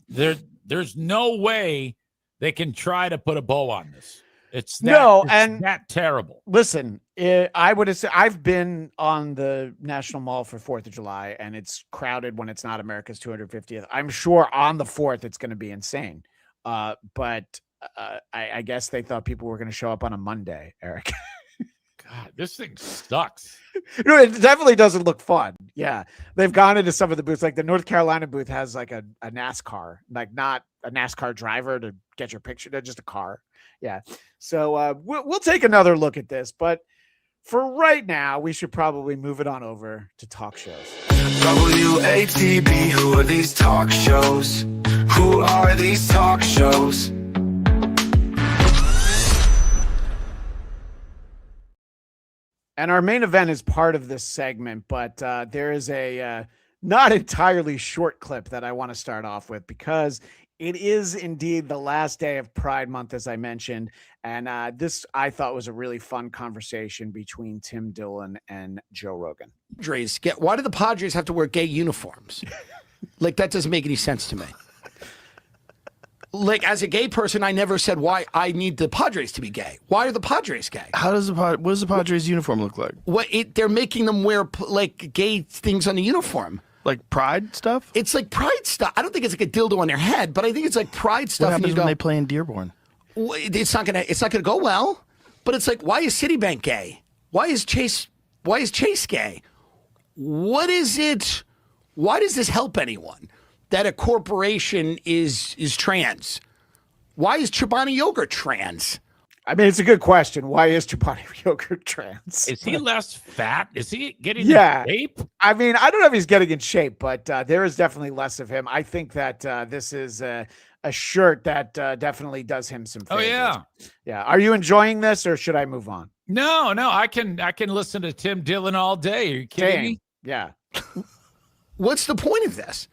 there's no way they can try to put a bow on this. It's that terrible. Listen, I would have said I've been on the National Mall for 4th of July, and it's crowded when it's not America's 250th. I'm sure on the 4th it's going to be insane. But I guess they thought people were going to show up on a Monday, Eric. God, this thing sucks. No, it definitely doesn't look fun. Yeah. They've gone into some of the booths. Like the North Carolina booth has like a NASCAR, like not a NASCAR driver to get your picture, just a car. Yeah. So we'll take another look at this. But for right now, we should probably move it on over to talk shows. WATB, who are these talk shows? Who are these talk shows? And our main event is part of this segment, but there is a not entirely short clip that I want to start off with because it is indeed the last day of Pride Month, as I mentioned. And this, I thought, was a really fun conversation between Tim Dillon and Joe Rogan. Why do the Padres have to wear gay uniforms? Like, that doesn't make any sense to me. Like, as a gay person, I never said why I need the Padres to be gay. Why are the Padres gay? What does the Padres uniform look like? They're making them wear like gay things on the uniform. Like pride stuff? It's like pride stuff. I don't think it's like a dildo on their head, but I think it's like pride stuff. What happens when they play in Dearborn? It's not gonna go well. But it's like, why is Citibank gay? Why is Chase gay? What is it? Why does this help anyone? That a corporation is trans? Why is Chobani Yogurt trans? I mean, it's a good question. Why is Chobani Yogurt trans? Is he less fat? Is he getting in shape? I mean, I don't know if he's getting in shape, but there is definitely less of him. I think that this is a shirt that definitely does him some favors. Oh, yeah. Yeah. Are you enjoying this or should I move on? No, I can listen to Tim Dillon all day. Are you kidding me? Yeah. What's the point of this?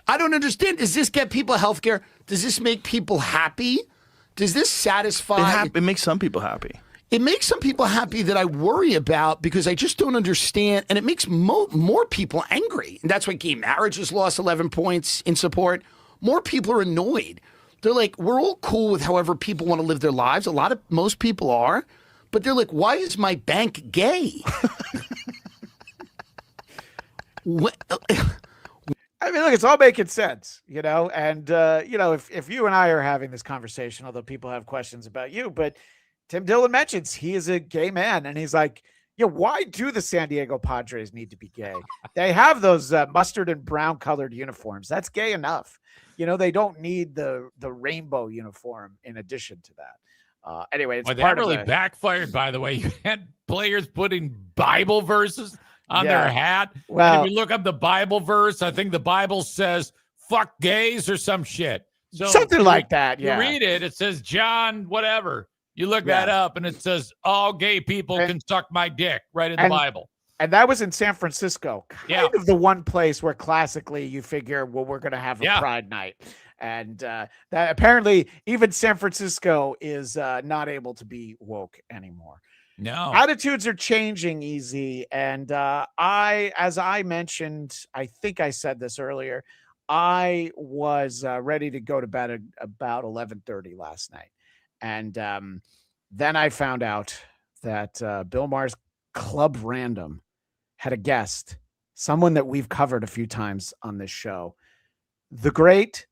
I don't understand. Does this get people health care? Does this make people happy? Does this satisfy? It makes some people happy. It makes some people happy that I worry about because I just don't understand. And it makes more people angry. And that's why gay marriage has lost 11 points in support. More people are annoyed. They're like, we're all cool with however people want to live their lives. Most people are. But they're like, why is my bank gay? I mean, look, it's all making sense, and, if you and I are having this conversation, although people have questions about you, but Tim Dillon mentions he is a gay man and he's like, why do the San Diego Padres need to be gay? They have those mustard and brown colored uniforms. That's gay enough. They don't need the rainbow uniform in addition to that. Anyway, it's that really backfired, by the way. You had players putting Bible verses on their hat. Well, and if you look up the Bible verse, I think the Bible says fuck gays or some shit. So something like that. Yeah. You read it, it says John, whatever. You look that up and it says all gay people can suck my dick right in the Bible. And that was in San Francisco, kind of the one place where classically you figure, well, we're going to have a Pride night. And that apparently even San Francisco is not able to be woke anymore. No, attitudes are changing, Easy. And as I mentioned, I think I said this earlier, I was ready to go to bed at about 11:30 last night. And then I found out that Bill Maher's Club Random had a guest, someone that we've covered a few times on this show, the great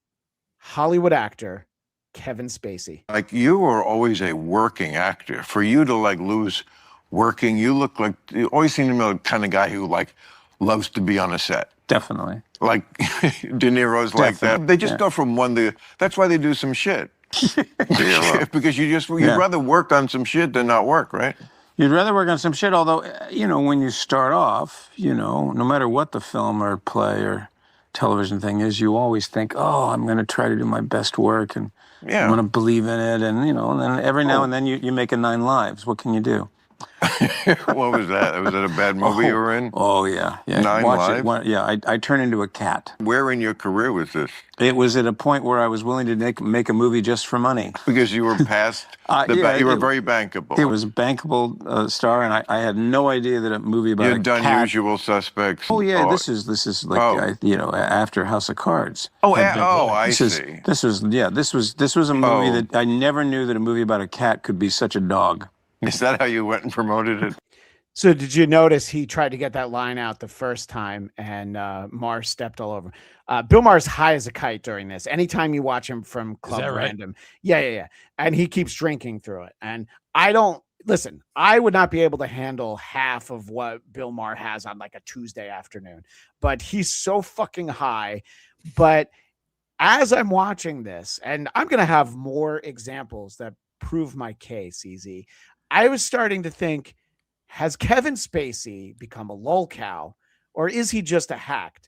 Hollywood actor, Kevin Spacey. Like, you were always a working actor. For you to lose working, you look like, you always seem to be the kind of guy who loves to be on a set. Definitely. Like De Niro's like that. They just go from one to, that's why they do some shit. Because you'd rather work on some shit than not work, right? You'd rather work on some shit, although, when you start off, no matter what the film or play or television thing is, you always think, oh, I'm going to try to do my best work and I'm going to believe in it. And, and then every now and then you make a 9 Lives. What can you do? What was that? Was that a bad movie you were in? Oh, yeah. 9 Lives? I turned into a cat. Where in your career was this? It was at a point where I was willing to make a movie just for money. Because you were past, you were very bankable. It was a bankable star, and I had no idea that a movie about You'd done Usual Suspects. Oh, yeah, this is like, after House of Cards. I see. This was a movie that I never knew that a movie about a cat could be such a dog. Is that how you went and promoted it? So did you notice he tried to get that line out the first time and Maher stepped all over? Bill Maher's high as a kite during this. Anytime you watch him from Club Random. Yeah. And he keeps drinking through it. And I would not be able to handle half of what Bill Maher has on like a Tuesday afternoon, but he's so fucking high. But as I'm watching this, and I'm going to have more examples that prove my case, Easy, I was starting to think, has Kevin Spacey become a LOLCow, or is he just a hack?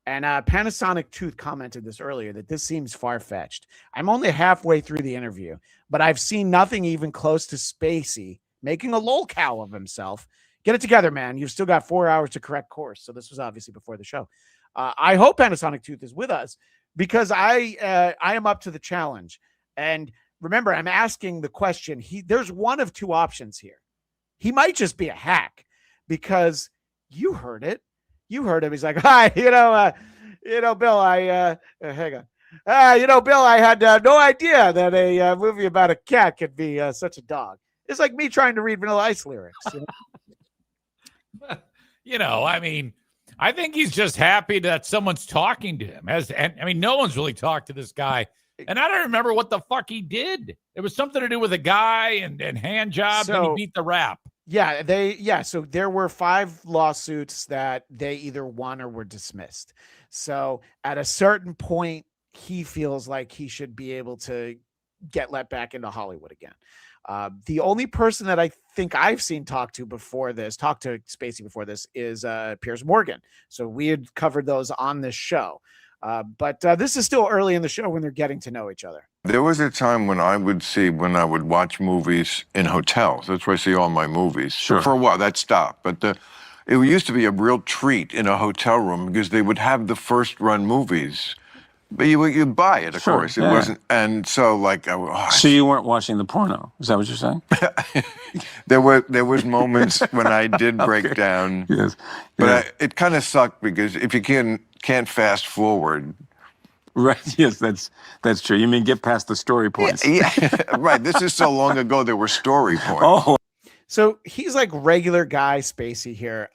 And Panasonic Tooth commented this earlier, that this seems far-fetched. I'm only halfway through the interview, but I've seen nothing even close to Spacey making a LOLCow of himself. Get it together, man. You've still got 4 hours to correct course. So this was obviously before the show. I hope Panasonic Tooth is with us, because I am up to the challenge. And remember, I'm asking the question. There's one of two options here. He might just be a hack, because you heard it. You heard him. He's like, hi, Bill, hang on. Bill, I had no idea that a movie about a cat could be such a dog. It's like me trying to read Vanilla Ice lyrics. I mean, I think he's just happy that someone's talking to him. No one's really talked to this guy. And I don't remember what the fuck he did. It was something to do with a guy and hand jobs, and he beat the rap. So there were 5 lawsuits that they either won or were dismissed. So at a certain point, he feels like he should be able to get let back into Hollywood again. The only person that I think I've seen talk to Spacey before this is Piers Morgan. So we had covered those on this show. But this is still early in the show when they're getting to know each other. There was a time when I would watch movies in hotels. That's where I see all my movies. Sure. For a while, that stopped. But it used to be a real treat in a hotel room, because they would have the first run movies. But you buy it, of course. It wasn't, and so like. So you weren't watching the porno? Is that what you're saying? There was moments when I did break down. Yes. But it kind of sucked, because if you can't fast forward. Right. Yes, that's true. You mean get past the story points? Yeah. Right. This is so long ago. There were story points. Oh. So he's like regular guy Spacey here.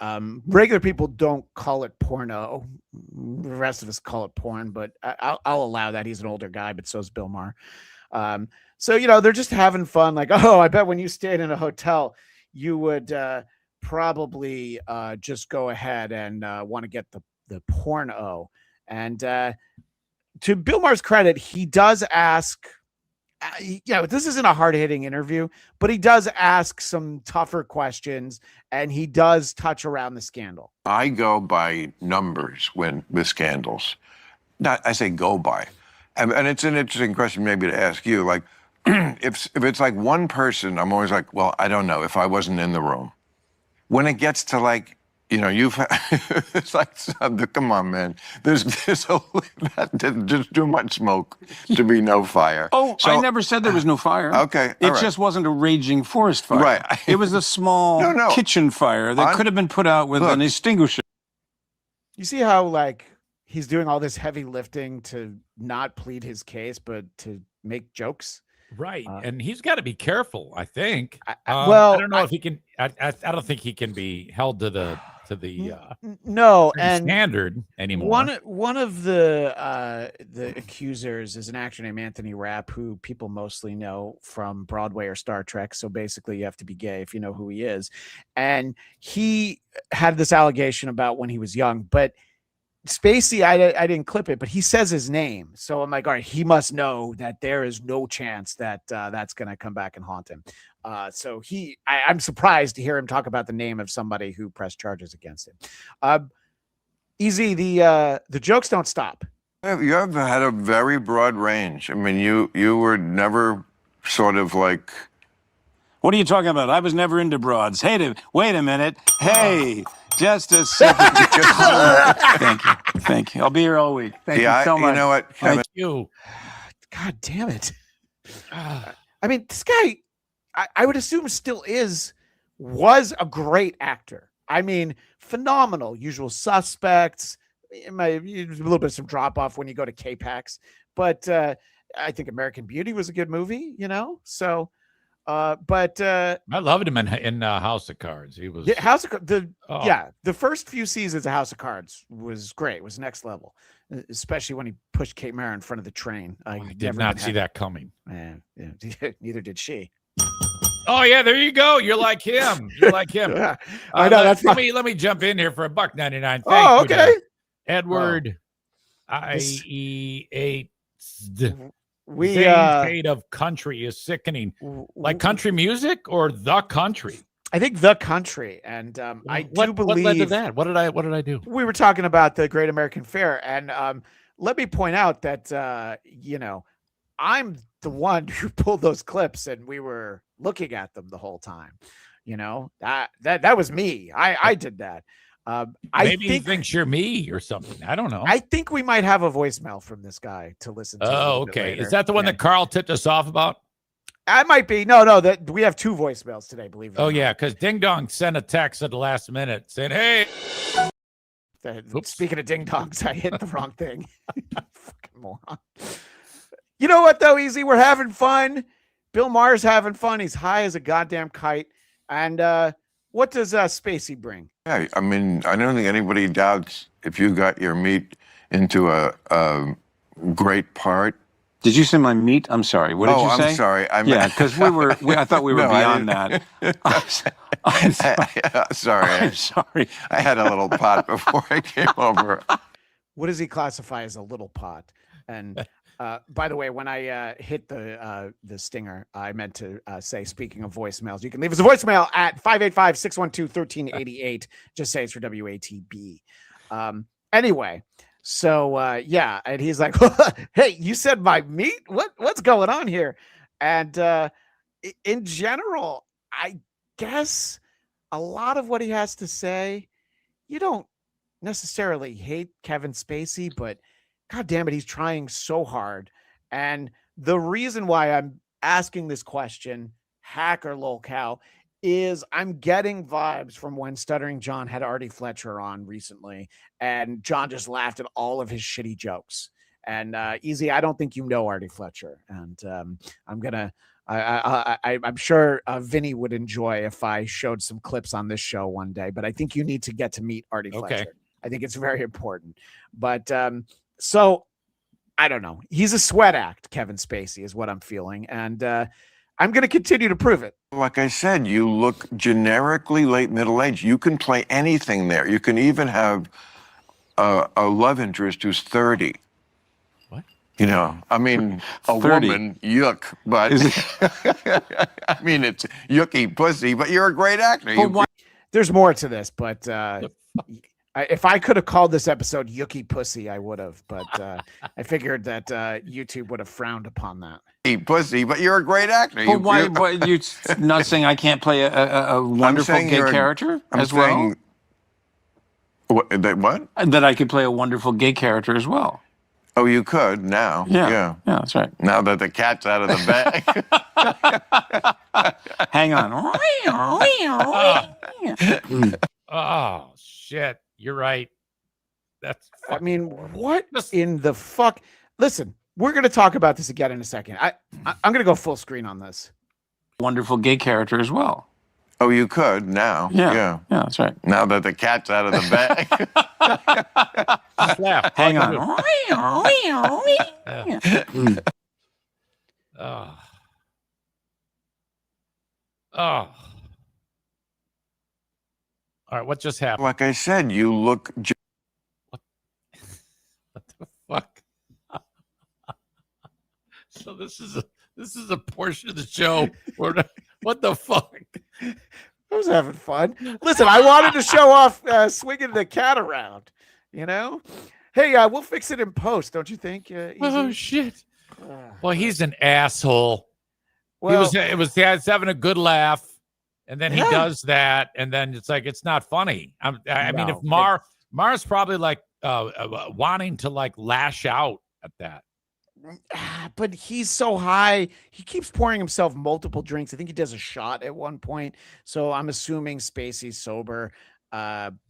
Regular people don't call it porno. The rest of us call it porn, but I'll allow that. He's an older guy, but so is Bill Maher. So, they're just having fun. Like, oh, I bet when you stayed in a hotel, you would probably just go ahead and want to get the porno. And to Bill Maher's credit, he does ask, this isn't a hard-hitting interview, but he does ask some tougher questions, and he does touch around the scandal. I go by numbers with scandals. I say go by. And it's an interesting question maybe to ask you. Like, if it's like one person, I'm always like, well, I don't know if I wasn't in the room. When it gets to like, it's like, come on, man. There's just too much smoke to be no fire. Oh, so, I never said there was no fire. Okay. It just wasn't a raging forest fire. Right. It was a small kitchen fire that could have been put out with an extinguisher. You see how, like, he's doing all this heavy lifting to not plead his case, but to make jokes? Right. And he's got to be careful, I think. I don't know if he can. I don't think he can be held to the standard anymore. One of the accusers is an actor named Anthony Rapp, who people mostly know from Broadway or Star Trek. So basically, you have to be gay if you know who he is. And he had this allegation about when he was young, but Spacey, I didn't clip it, but he says his name. So I'm like, all right, he must know that there is no chance that that's going to come back and haunt him. So I'm surprised to hear him talk about the name of somebody who pressed charges against him. Easy, the jokes don't stop. You have had a very broad range. I mean, you were never sort of like. What are you talking about? I was never into broads. Hey, wait a minute. Hey. Just a second. Thank you. I'll be here all week. Thank you so much. You know what, Kevin? Thank you. God damn it. I mean, this guy, I would assume was a great actor. I mean, phenomenal. Usual Suspects. A little bit of some drop off when you go to K-Pax. But I think American Beauty was a good movie, So. But I loved him in House of Cards. He was the first few seasons of House of Cards was great. It was next level, especially when he pushed Kate Mara in front of the train. I did not see that coming. Neither did she. Oh yeah, there you go. You're like him. Yeah. I know. Let me jump in here for $1.99. Oh, okay. Edward, IE8. Zane's fate of country is sickening. Like country music or the country? I think the country, and I do believe. What led to that? What did I do? We were talking about the Great American Fair, and let me point out that I'm the one who pulled those clips, and we were looking at them the whole time. That was me. I did that. Maybe he thinks you're me or something. I don't know. I think we might have a voicemail from this guy to listen to. Oh, okay. Is that the one that Carl tipped us off about? I might be. No, that we have 2 voicemails today, believe it. Oh, yeah, because Ding Dong sent a text at the last minute saying, hey. Speaking of ding dongs, I hit the wrong thing. Fucking moron. You know what, though, Easy? We're having fun. Bill Maher's having fun. He's high as a goddamn kite. And what does Spacey bring? Yeah, I mean, I don't think anybody doubts if you got your meat into a great part. Did you say my meat? I'm sorry. What did you say? I'm sorry. Yeah, because I thought we were beyond that. I'm sorry. I'm sorry. I had a little pot before I came over. What does he classify as a little pot? And by the way, when I hit the stinger, I meant to say, speaking of voicemails, you can leave us a voicemail at 585-612-1388. Just say it's for WATB. Anyway. So yeah, and he's like, "Hey, you said my meat? What's going on here?" And in general, I guess a lot of what he has to say, you don't necessarily hate Kevin Spacey, but God damn it, he's trying so hard. And the reason why I'm asking this question, hack or LOLCow, is I'm getting vibes from when Stuttering John had Artie Fletcher on recently, and John just laughed at all of his shitty jokes. And Easy, I don't think you know Artie Fletcher, and I'm sure Vinny would enjoy if I showed some clips on this show one day. But I think you need to get to meet Artie Fletcher. I think it's very important. But so I don't know. He's a sweat act, Kevin Spacey, is what I'm feeling, and I'm going to continue to prove it. Like I said, you look generically late middle age. You can play anything there. You can even have a love interest who's 30. What? I mean, a 30. woman, yuck. But I mean, it's yucky pussy. But you're a great actor. There's more to this, but if I could have called this episode "Yucky Pussy," I would have. But I figured that YouTube would have frowned upon that. Pussy, but you're a great actor. But why you not saying I can't play a wonderful gay character as well? What? That I could play a wonderful gay character as well. Oh, you could now. Yeah, that's right. Now that the cat's out of the bag. Hang on. Oh, shit. You're right. I mean, what in the fuck? Listen, we're going to talk about this again in a second. I'm going to go full screen on this. Wonderful gay character as well. Oh, you could now. Yeah, that's right. Now that the cat's out of the bag. Hang on. All right, what just happened? Like I said, you look. What the fuck? So this is a portion of the show where what the fuck? I was having fun. Listen, I wanted to show off swinging the cat around. Hey, we'll fix it in post, don't you think? Oh shit! Well, he's an asshole. Well, he was having a good laugh. And then he does that, and then it's like it's not funny. I mean, if Maher's probably like wanting to like lash out at that. But he's so high. He keeps pouring himself multiple drinks. I think he does a shot at one point. So I'm assuming Spacey's sober.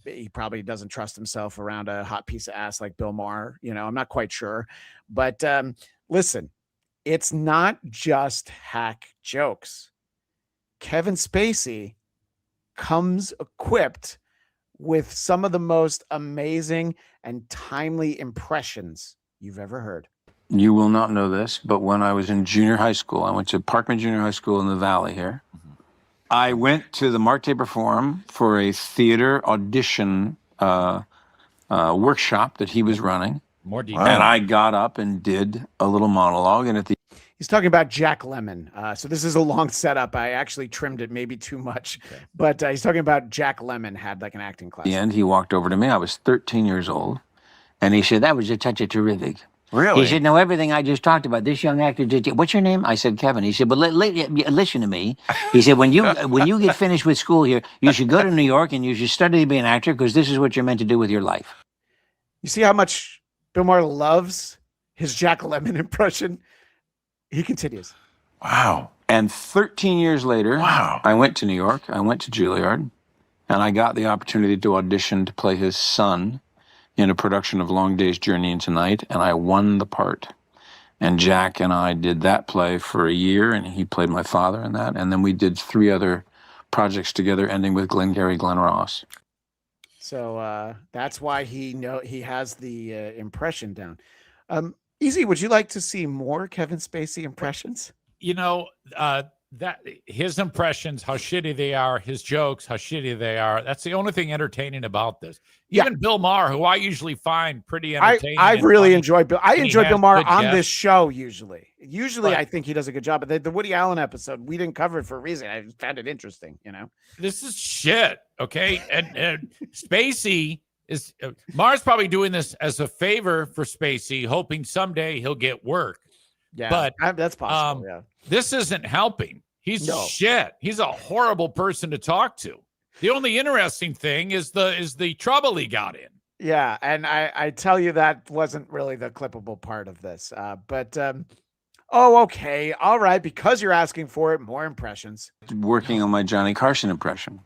He probably doesn't trust himself around a hot piece of ass like Bill Maher. I'm not quite sure. But listen, it's not just hack jokes. Kevin Spacey comes equipped with some of the most amazing and timely impressions you've ever heard. You will not know this, but when I was in junior high school, I went to Parkman Junior High School in the Valley here. Mm-hmm. I went to the Mark Taper Forum for a theater audition workshop that he was running. More detail. And I got up and did a little monologue, and at the He's talking about Jack Lemmon. So this is a long setup. I actually trimmed it maybe too much, but he's talking about Jack Lemmon had like an acting class. At the end, he walked over to me. I was 13 years old. And he said, that was a touch of terrific. Really? He said, no, everything I just talked about, this young actor did. What's your name? I said, Kevin. He said, but listen to me. He said, when you get finished with school here, you should go to New York and you should study to be an actor because this is what you're meant to do with your life. You see how much Bill Maher loves his Jack Lemmon impression? He continues. Wow. And 13 years later, wow. I went to New York. I went to Juilliard, and I got the opportunity to audition to play his son in a production of Long Day's Journey into Night, and I won the part. And Jack and I did that play for a year, and he played my father in that. And then we did 3 other projects together, ending with Glengarry Glen Ross. So that's why he has the impression down. Easy, would you like to see more Kevin Spacey impressions? You know, that his impressions, how shitty they are, his jokes, how shitty they are. That's the only thing entertaining about this. Even Bill Maher, who I usually find pretty entertaining. I really enjoy Bill. I enjoy Bill Maher on guests. this show usually. Usually, I think he does a good job. But the Woody Allen episode, we didn't cover it for a reason. I found it interesting, you know? This is shit, okay? And Spacey is Maher's probably doing this as a favor for Spacey, hoping someday he'll get work. Yeah, but that's possible. Yeah, this isn't helping. He's shit. He's a horrible person to talk to. The only interesting thing is the trouble he got in. Yeah, and I tell you that wasn't really the clippable part of this. Okay, all right. Because you're asking for it, more impressions. Working on my Johnny Carson impression.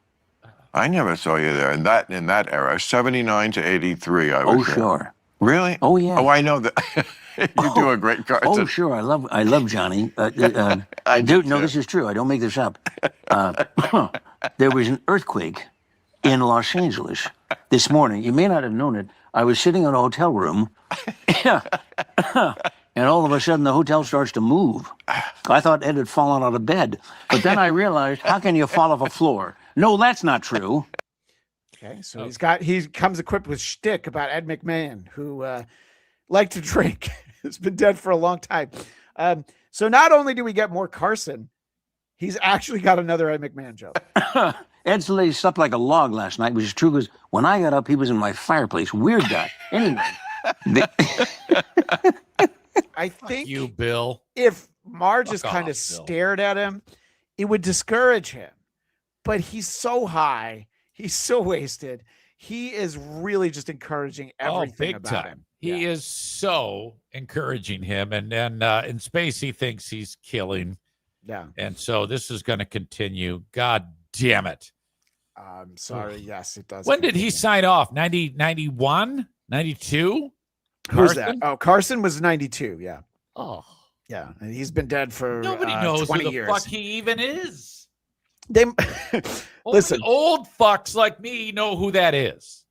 I never saw you there in that era, 79 to 83. I was there. Sure. Really? Oh, yeah. Oh, I know that. You do a great Carson. Oh, sure. I love Johnny. I do. No, this is true. I don't make this up. There was an earthquake in Los Angeles this morning. You may not have known it. I was sitting in a hotel room, and all of a sudden the hotel starts to move. I thought Ed had fallen out of bed, but then I realized, how can you fall off a floor? No, that's not true. Okay, so he comes equipped with shtick about Ed McMahon, who liked to drink. Has been dead for a long time. So not only do we get more Carson, he's actually got another Ed McMahon joke. Ed Slade slept like a log last night, which is true because when I got up, he was in my fireplace. Weird guy. Anyway. I think you, Bill. If Maher just kind of stared at him, it would discourage him. But he's so high. He's so wasted. He is really just encouraging everything about him. He is so encouraging him, and Spacey thinks he's killing. Yeah. And so this is going to continue. God damn it. I'm sorry. Yes, it does. When did he sign off? 91? 92? Who's that? Oh, Carson was 92. Yeah. Oh. Yeah. And he's been dead for nobody knows 20 who the years. fuck he even is. They listen. Old fucks like me know who that is.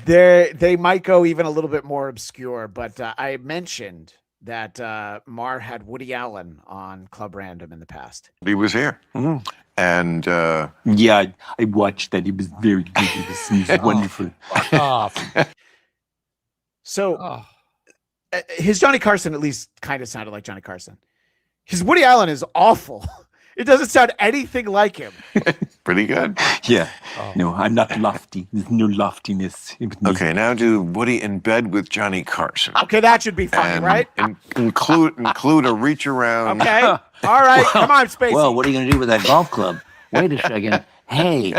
They might go even a little bit more obscure, but I mentioned that Maher had Woody Allen on Club Random in the past. He was here. Mm-hmm. And yeah, I watched that. He was very good. He was wonderful. So his Johnny Carson at least kind of sounded like Johnny Carson. His Woody Allen is awful. It doesn't sound anything like him. Pretty good. Yeah. No, I'm not lofty. There's no loftiness. Okay, now do Woody in bed with Johnny Carson. Okay, that should be funny, and right? Include a reach around. Okay. All right. Come on, Spacey. Well, what are you going to do with that golf club? Wait a second. Hey.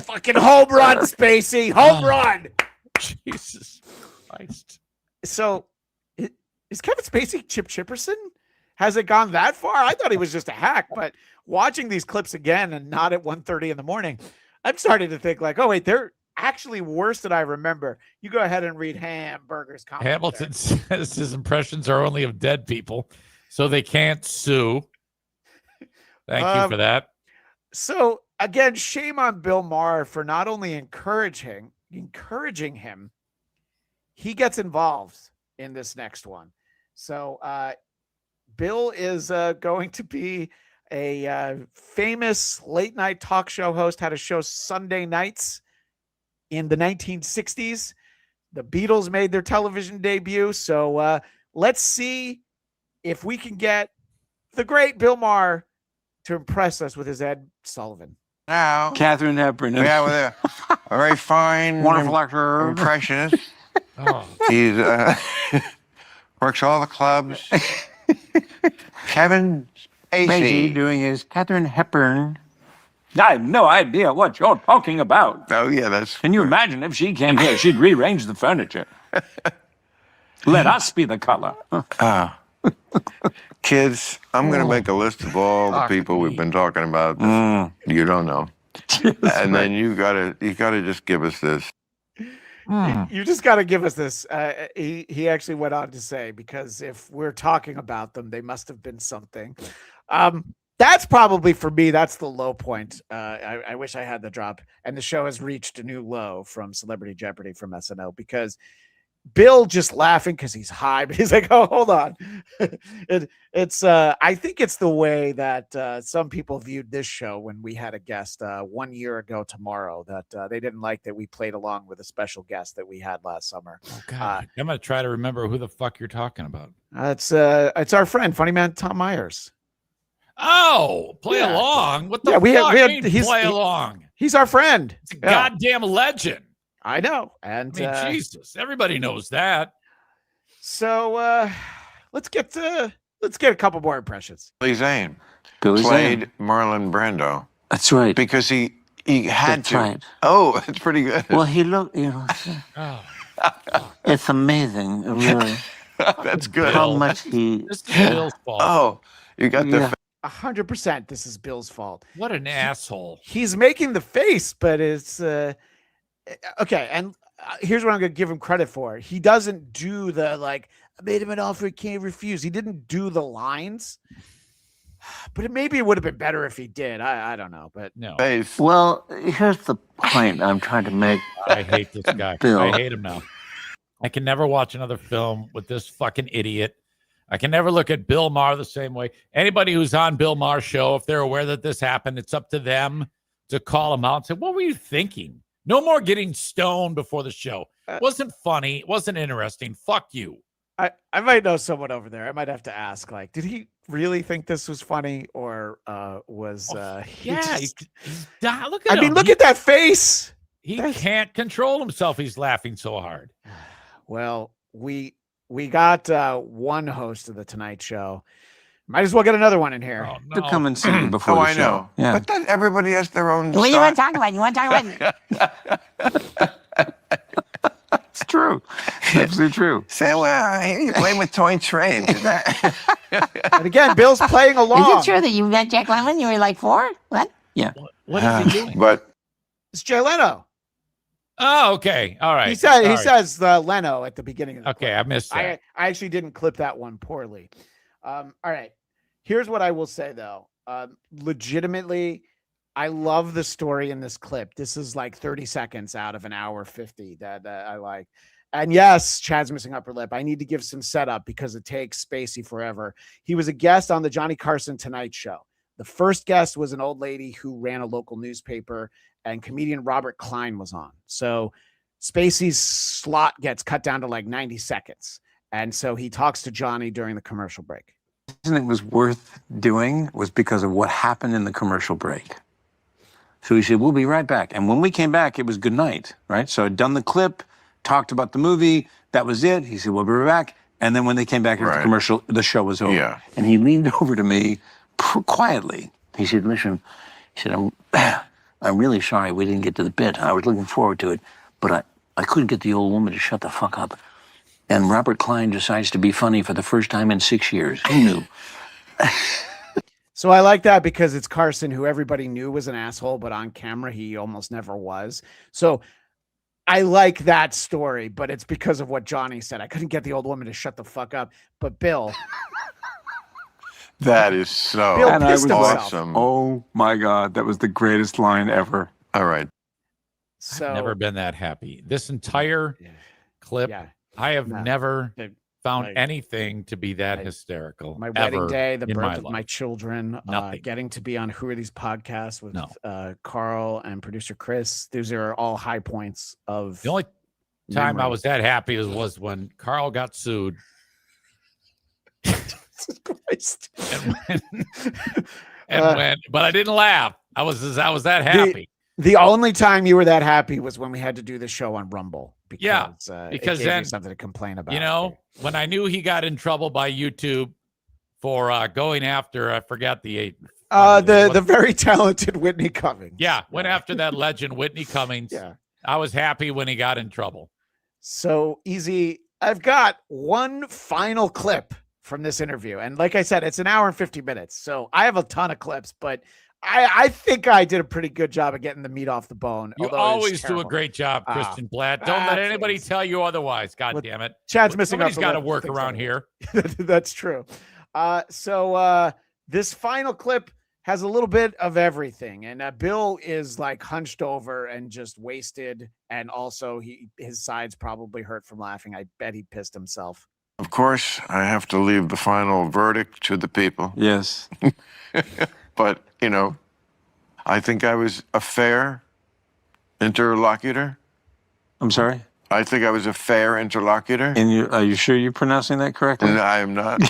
Fucking home run, Spacey. Home run. Jesus Christ. So, is Kevin Spacey Chip Chipperson? Has it gone that far? I thought he was just a hack, but watching these clips again and not at 1:30 in the morning, I'm starting to think like, oh, wait, they're actually worse than I remember. You go ahead and read Hamburger's comment. Hamilton says his impressions are only of dead people, so they can't sue. Thank you for that. So, again, shame on Bill Maher for not only encouraging him, he gets involved in this next one. So Bill is going to be a famous late night talk show host, had a show Sunday nights in the 1960s. The Beatles made their television debut. So let's see if we can get the great Bill Maher to impress us with his Ed Sullivan. Now, Katharine Hepburn. yeah, with a very fine, Wonderful actor. impressionist. He works all the clubs. Kevin Spacey doing his Katharine Hepburn. I have no idea what you're talking about. Oh, yeah, that's... Can you imagine if she came here? She'd rearrange the furniture. Let us be the color. Kids, I'm going to make a list of all the people we've been talking about that you don't know. And then you gotta just give us this. You just got to give us this. He actually went on to say, because if we're talking about them, they must have been something. That's probably, for me, that's the low point. I wish I had the drop. And the show has reached a new low from Celebrity Jeopardy from SNL, because Bill just laughing because he's high, but he's like, oh, hold on. I think it's the way that some people viewed this show when we had a guest 1 year ago tomorrow, that they didn't like that we played along with a special guest that we had last summer. Oh, God. I'm going to try to remember who the fuck you're talking about. It's our friend, funny man Tom Myers. Oh, play along. What the fuck? Play along. He's our friend. It's a goddamn legend. I know. And I mean, Jesus, everybody knows that. So let's get a couple more impressions. Billy Zane Billy played Zane. Marlon Brando. That's right. Because he had That's to. right. Oh, it's pretty good. Well, he looked, it's amazing, really. That's good. How much he... This is Bill's fault. Oh, you got the... 100% this is Bill's fault. What an asshole. He's making the face, but it's... okay, and here's what I'm going to give him credit for. He doesn't do the, like, I made him an offer he can't refuse. He didn't do the lines. But maybe it would have been better if he did. I don't know, but no. Well, here's the point I'm trying to make. I hate this guy. Bill. I hate him now. I can never watch another film with this fucking idiot. I can never look at Bill Maher the same way. Anybody who's on Bill Maher's show, if they're aware that this happened, it's up to them to call him out and say, what were you thinking? No more getting stoned before the show. Wasn't funny. Wasn't interesting. Fuck you. I might know someone over there. I might have to ask, like, did he really think this was funny, or was he just... look at him. Look at that face. He can't control himself. He's laughing so hard. Well, we got one host of the Tonight Show. Might as well get another one in here. Oh, no. To come and see you before the I show. know. Yeah. But then everybody has their own What do you style. want to talk about? You want to talk about? It's true. It's absolutely true. Say, well, I hear you playing with toy trains. And again, Bill's playing along. Is it true that you met Jack Lemmon? You were like 4? What? Yeah. What is he doing? But It's Jay Leno. Oh, okay. All right. He Sorry. says Leno at the beginning of the Okay, clip. I missed that. I actually didn't clip that one poorly. All right. Here's what I will say, though. Legitimately, I love the story in this clip. This is like 30 seconds out of an hour 50 that I like. And yes, Chad's missing upper lip. I need to give some setup because it takes Spacey forever. He was a guest on the Johnny Carson Tonight Show. The first guest was an old lady who ran a local newspaper, and comedian Robert Klein was on. So Spacey's slot gets cut down to like 90 seconds. And so he talks to Johnny during the commercial break. The reason it was worth doing was because of what happened in the commercial break. So he said, we'll be right back. And when we came back, it was good night, right? So I'd done the clip, talked about the movie. That was it. He said, we'll be right back. And then when they came back after the commercial, the show was over. Yeah. And he leaned over to me quietly. He said, listen, he said, I'm really sorry we didn't get to the bit. I was looking forward to it, but I couldn't get the old woman to shut the fuck up. And Robert Klein decides to be funny for the first time in 6 years. Who knew? So I like that because it's Carson, who everybody knew was an asshole, but on camera, he almost never was. So I like that story, but it's because of what Johnny said. I couldn't get the old woman to shut the fuck up. But Bill... that is so Bill awesome. Oh my God, that was the greatest line ever. All right. So I've never been that happy. This entire clip, I have never found anything to be that hysterical. My ever wedding day, the in birth of life. my children, Nothing. getting to be on Who Are These Podcasts with Carl and producer Chris. Those are all high points of The time I was that happy was when Carl got sued. Jesus Christ. But I didn't laugh. I was that happy. The only time you were that happy was when we had to do the show on Rumble. Because, because it gave then you something to complain about. You know, when I knew he got in trouble by YouTube for going after, I forgot the very talented Whitney Cummings. Yeah, went after that legend Whitney Cummings. Yeah, I was happy when he got in trouble. So Easy, I've got one final clip from this interview, and like I said, it's an hour and 50 minutes. So I have a ton of clips, but I think I did a pretty good job of getting the meat off the bone. You always do a great job, Christian Bladt. Don't let anybody tell you otherwise. God damn it. Chad's missing out. Somebody's got to work around here. That's true. So this final clip has a little bit of everything. And Bill is like hunched over and just wasted. And also his sides probably hurt from laughing. I bet he pissed himself. Of course, I have to leave the final verdict to the people. Yes. But, you know, I think I was a fair interlocutor. I'm sorry? I think I was a fair interlocutor. And are you sure you're pronouncing that correctly? No, I am not.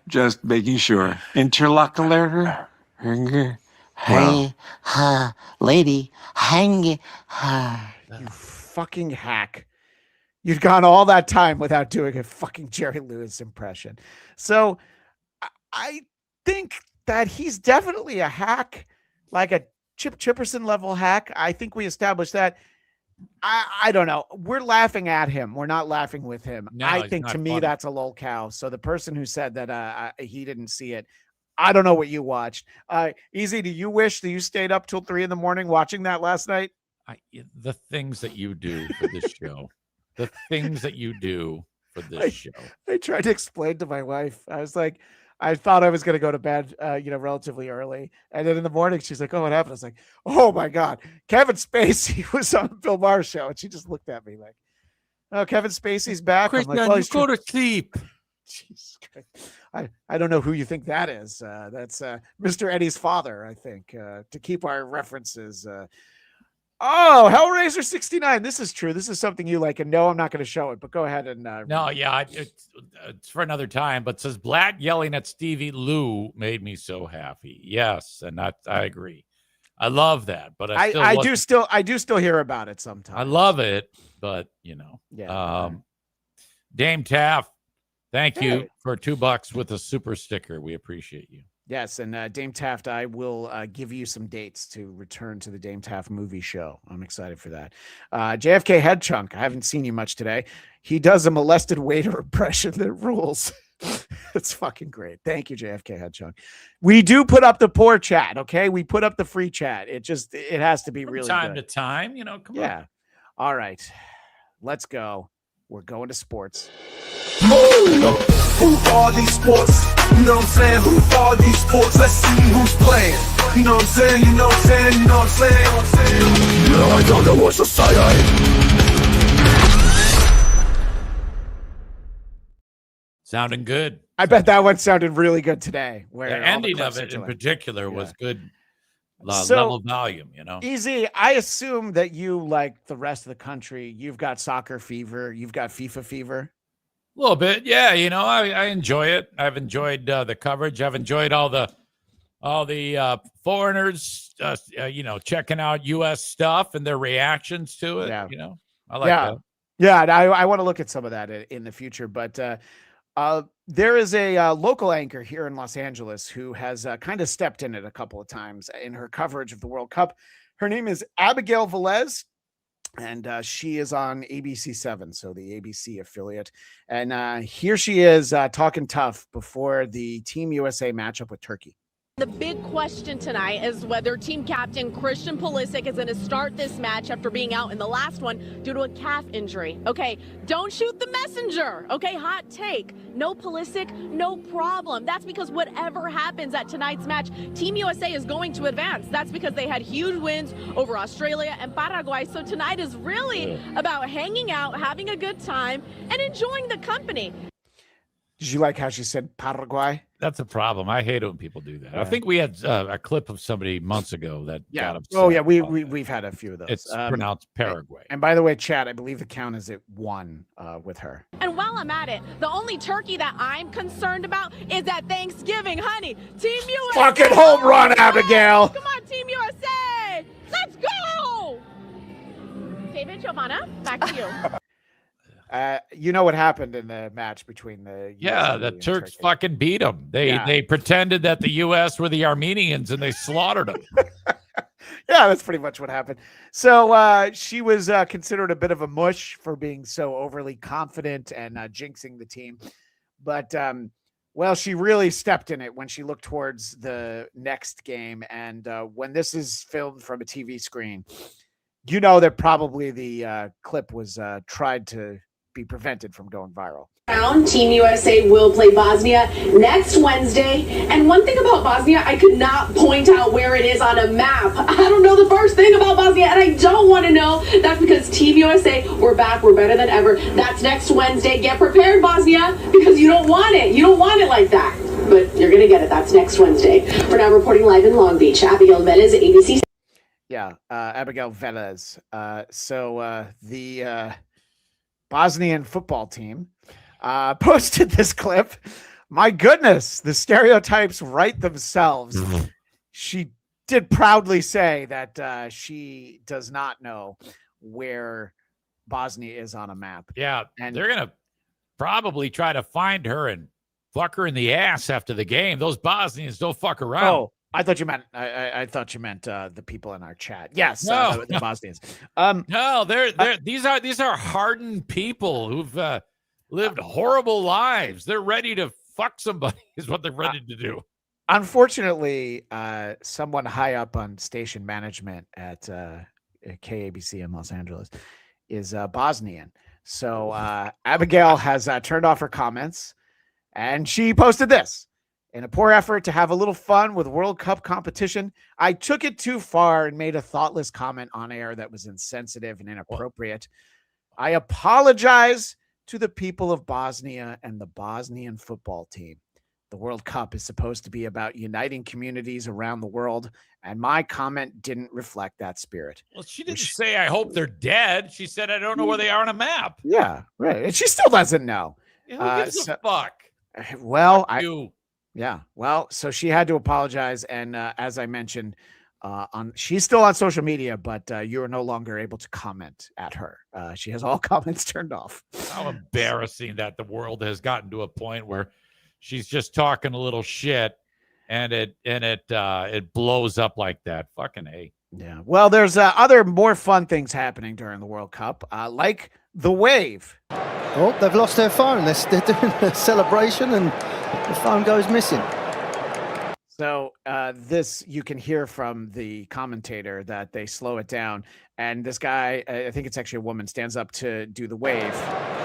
just making sure. Interlocutor. Hey, lady, hang. You fucking hack. You'd gone all that time without doing a fucking Jerry Lewis impression. So I think that he's definitely a hack, like a Chip Chipperson level hack. I think we established that. I don't know. We're laughing at him. We're not laughing with him. No, I think to me, that's a LOLCow. So the person who said that he didn't see it, I don't know what you watched. Easy, do you wish that you stayed up till 3 a.m. watching that last night? The things that you do for this show. The things that you do for this show. I tried to explain to my wife. I was like, I thought I was going to go to bed, relatively early. And then in the morning, she's like, oh, what happened? I was like, oh my God, Kevin Spacey was on Bill Maher's show. And she just looked at me like, oh, Kevin Spacey's back. Christian, I'm like, well, you go to sleep. Jesus Christ. I don't know who you think that is. That's Mr. Eddie's father, I think, to keep our references. Oh, Hellraiser 69. This is true. This is something you like. And no, I'm not going to show it, but go ahead and. No, yeah, it's for another time. But it says Blatt yelling at Stevie Lou made me so happy. Yes, and I agree. I love that, but I do still hear about it sometimes. I love it, but yeah. Dame Taff, thank you for $2 with a super sticker. We appreciate you. Yes, and Dame Taft, I will give you some dates to return to the Dame Taft movie show. I'm excited for that. JFK Head Chunk, I haven't seen you much today. He does a molested waiter impression that rules. It's fucking great. Thank you, JFK Head Chunk. We do put up the poor chat, okay? We put up the free chat. It has to be really time good. to time, come on. Yeah. All right, let's go. We're going to sports. Who are these sports? You know what I'm saying? Who are these sports? Let's see who's playing. You know what I'm saying? You know what I'm saying? You know what I'm saying? No, I don't know what to say. Sounding good. I bet that one sounded really good today. The ending of it in particular was good. So, level volume, Easy. I assume that you, like the rest of the country, you've got soccer fever. You've got FIFA fever. A little bit, yeah. I enjoy it. I've enjoyed the coverage. I've enjoyed all the foreigners, checking out U.S. stuff and their reactions to it. Yeah. I like that. Yeah, and I want to look at some of that in the future. But there is a local anchor here in Los Angeles who has kind of stepped in it a couple of times in her coverage of the World Cup. Her name is Abigail Velez. And she is on ABC7, so the ABC affiliate. And here she is talking tough before the Team USA matchup with Turkey. The big question tonight is whether team captain Christian Pulisic is going to start this match after being out in the last one due to a calf injury. Okay, don't shoot the messenger. Okay, hot take. No Pulisic, no problem. That's because whatever happens at tonight's match, Team USA is going to advance. That's because they had huge wins over Australia and Paraguay. So tonight is really about hanging out, having a good time, and enjoying the company. Did you like how she said Paraguay? That's a problem. I hate it when people do that. I think we had a clip of somebody months ago that got upset. Oh, yeah, we've had a few of those. It's pronounced Paraguay. And by the way, Chad, I believe the count is at 1 with her. And while I'm at it, the only turkey that I'm concerned about is at Thanksgiving, honey. Team USA. Fucking home run, Abigail. Come on, Team USA. Let's go. David, Giovanna, back to you. You know what happened in the match between the Yeah, the Turks fucking beat them. They pretended that the U.S. were the Armenians and they slaughtered them. Yeah, that's pretty much what happened. So she was considered a bit of a mush for being so overly confident and jinxing the team. But, well, she really stepped in it when she looked towards the next game. And when this is filmed from a TV screen, you know that probably the clip was tried to be prevented from going viral. Team USA will play Bosnia next Wednesday. And one thing about Bosnia, I could not point out where it is on a map. I don't know the first thing about Bosnia, and I don't want to know. That's because Team USA, we're back, we're better than ever. That's next Wednesday. Get prepared, Bosnia, because you don't want it. You don't want it like that. But you're going to get it. That's next Wednesday. We're now reporting live in Long Beach. Abigail Velez, ABC. Yeah, Abigail Velez. So the Bosnian football team posted this clip. My goodness, the stereotypes write themselves. She did proudly say that she does not know where Bosnia is on a map. Yeah, and they're going to probably try to find her and fuck her in the ass after the game. Those Bosnians don't fuck around. Oh, I thought you meant I thought you meant the people in our chat. Yes, no, the Bosnians. No, these are hardened people who've lived horrible lives. They're ready to fuck somebody. Is what they're ready to do. Unfortunately, someone high up on station management at KABC in Los Angeles is Bosnian. So Abigail has turned off her comments, and she posted this. In a poor effort to have a little fun with World Cup competition, I took it too far and made a thoughtless comment on air that was insensitive and inappropriate. I apologize to the people of Bosnia and the Bosnian football team. The World Cup is supposed to be about uniting communities around the world, and my comment didn't reflect that spirit. Well, she didn't say, I hope they're dead. She said, I don't know where they are on a map. Yeah, right. And she still doesn't know. Yeah, who gives a fuck? Well, Yeah. Well, so she had to apologize. And as I mentioned, she's still on social media, but you are no longer able to comment at her. She has all comments turned off. How embarrassing that the world has gotten to a point where she's just talking a little shit and it blows up like that. Fucking A. Yeah. Well, there's other more fun things happening during the World Cup, like the wave. Oh, they've lost their phone. They're doing a celebration and the phone goes missing. So this you can hear from the commentator that they slow it down. And this guy, I think it's actually a woman, stands up to do the wave.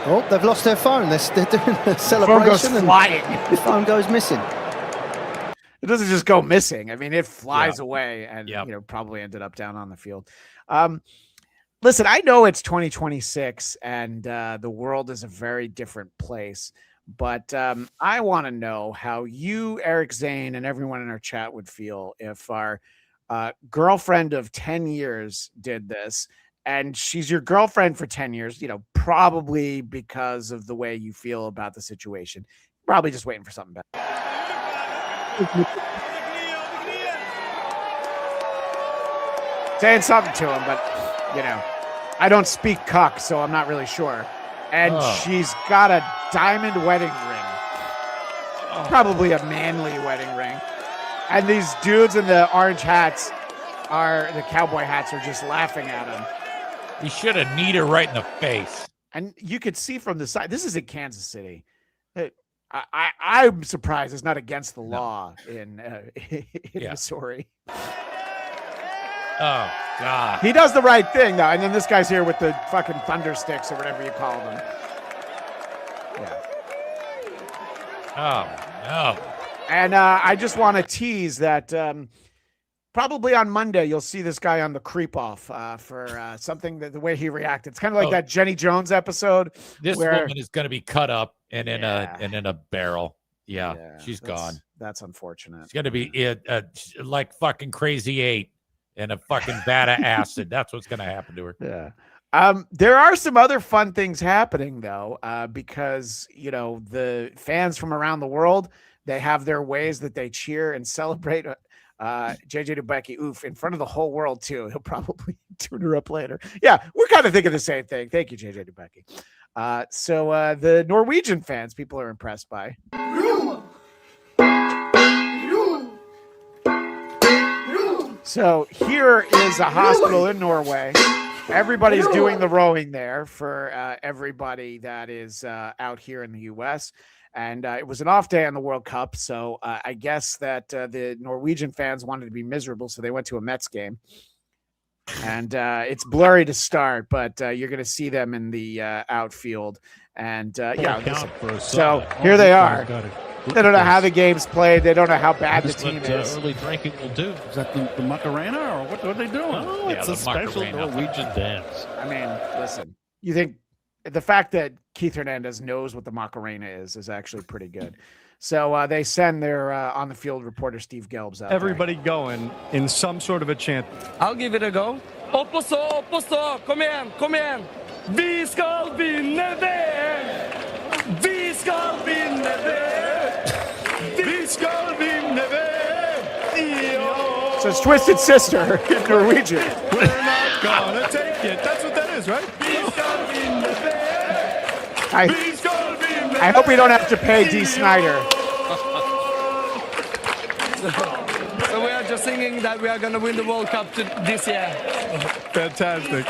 Oh, they've lost their phone. They're doing a celebration. The phone goes and flying. The phone goes missing. It doesn't just go missing. I mean, it flies away and probably ended up down on the field. Listen, I know it's 2026 and the world is a very different place, but I want to know how you, Eric Zane, and everyone in our chat would feel if our girlfriend of 10 years did this. And she's your girlfriend for 10 years, probably because of the way you feel about the situation. Probably just waiting for something better. Saying something to him, but I don't speak cuck, so I'm not really sure. And she's got a diamond wedding ring, probably a manly wedding ring. And these dudes in the orange hats the cowboy hats are just laughing at him. He should have kneed her right in the face. And you could see from the side, this is in Kansas City. I'm surprised it's not against the law in Missouri. Oh, God. He does the right thing, though. And then this guy's here with the fucking thunder sticks or whatever you call them. Yeah. Oh, no. And I just want to tease that probably on Monday, you'll see this guy on the creep off for something that the way he reacted. It's kind of like that Jenny Jones episode. This woman is going to be cut up and in a barrel. Yeah, she's gone. That's unfortunate. It's gonna be like fucking Crazy 8 and a fucking vat of acid. That's what's gonna happen to her. Yeah. There are some other fun things happening though, because the fans from around the world, they have their ways that they cheer and celebrate. JJ Dubecki, oof, in front of the whole world too. He'll probably tune her up later. Yeah, we're kind of thinking the same thing. Thank you, JJ Dubecki. So the Norwegian fans, people are impressed by. So here is a hospital in Norway. Everybody's doing the rowing there for everybody that is out here in the U.S. And it was an off day on the World Cup. So I guess that the Norwegian fans wanted to be miserable. So they went to a Mets game. And it's blurry to start, but you're going to see them in the outfield. And so here they are. They don't know how the game's played. They don't know how bad the team is. Early drinking will do. Is that the Macarena, or what are they doing? Oh, it's a special Norwegian dance. I mean, listen, you think the fact that Keith Hernandez knows what the Macarena is actually pretty good. So they send their on-the-field reporter, Steve Gelbs, out Everybody going in some sort of a chant. I'll give it a go. Opp og stå, kom igjen. Vi skal vinne VM! Vi skal vinne VM! Vi skal vinne VM! So it's Twisted Sister in Norwegian. We're not gonna take it. That's what that is, right? Vi skal vinne VM! Vi skal vinne VM! I hope we don't have to pay Dee Snider. So we are just singing that we are going to win the World Cup this year. Fantastic.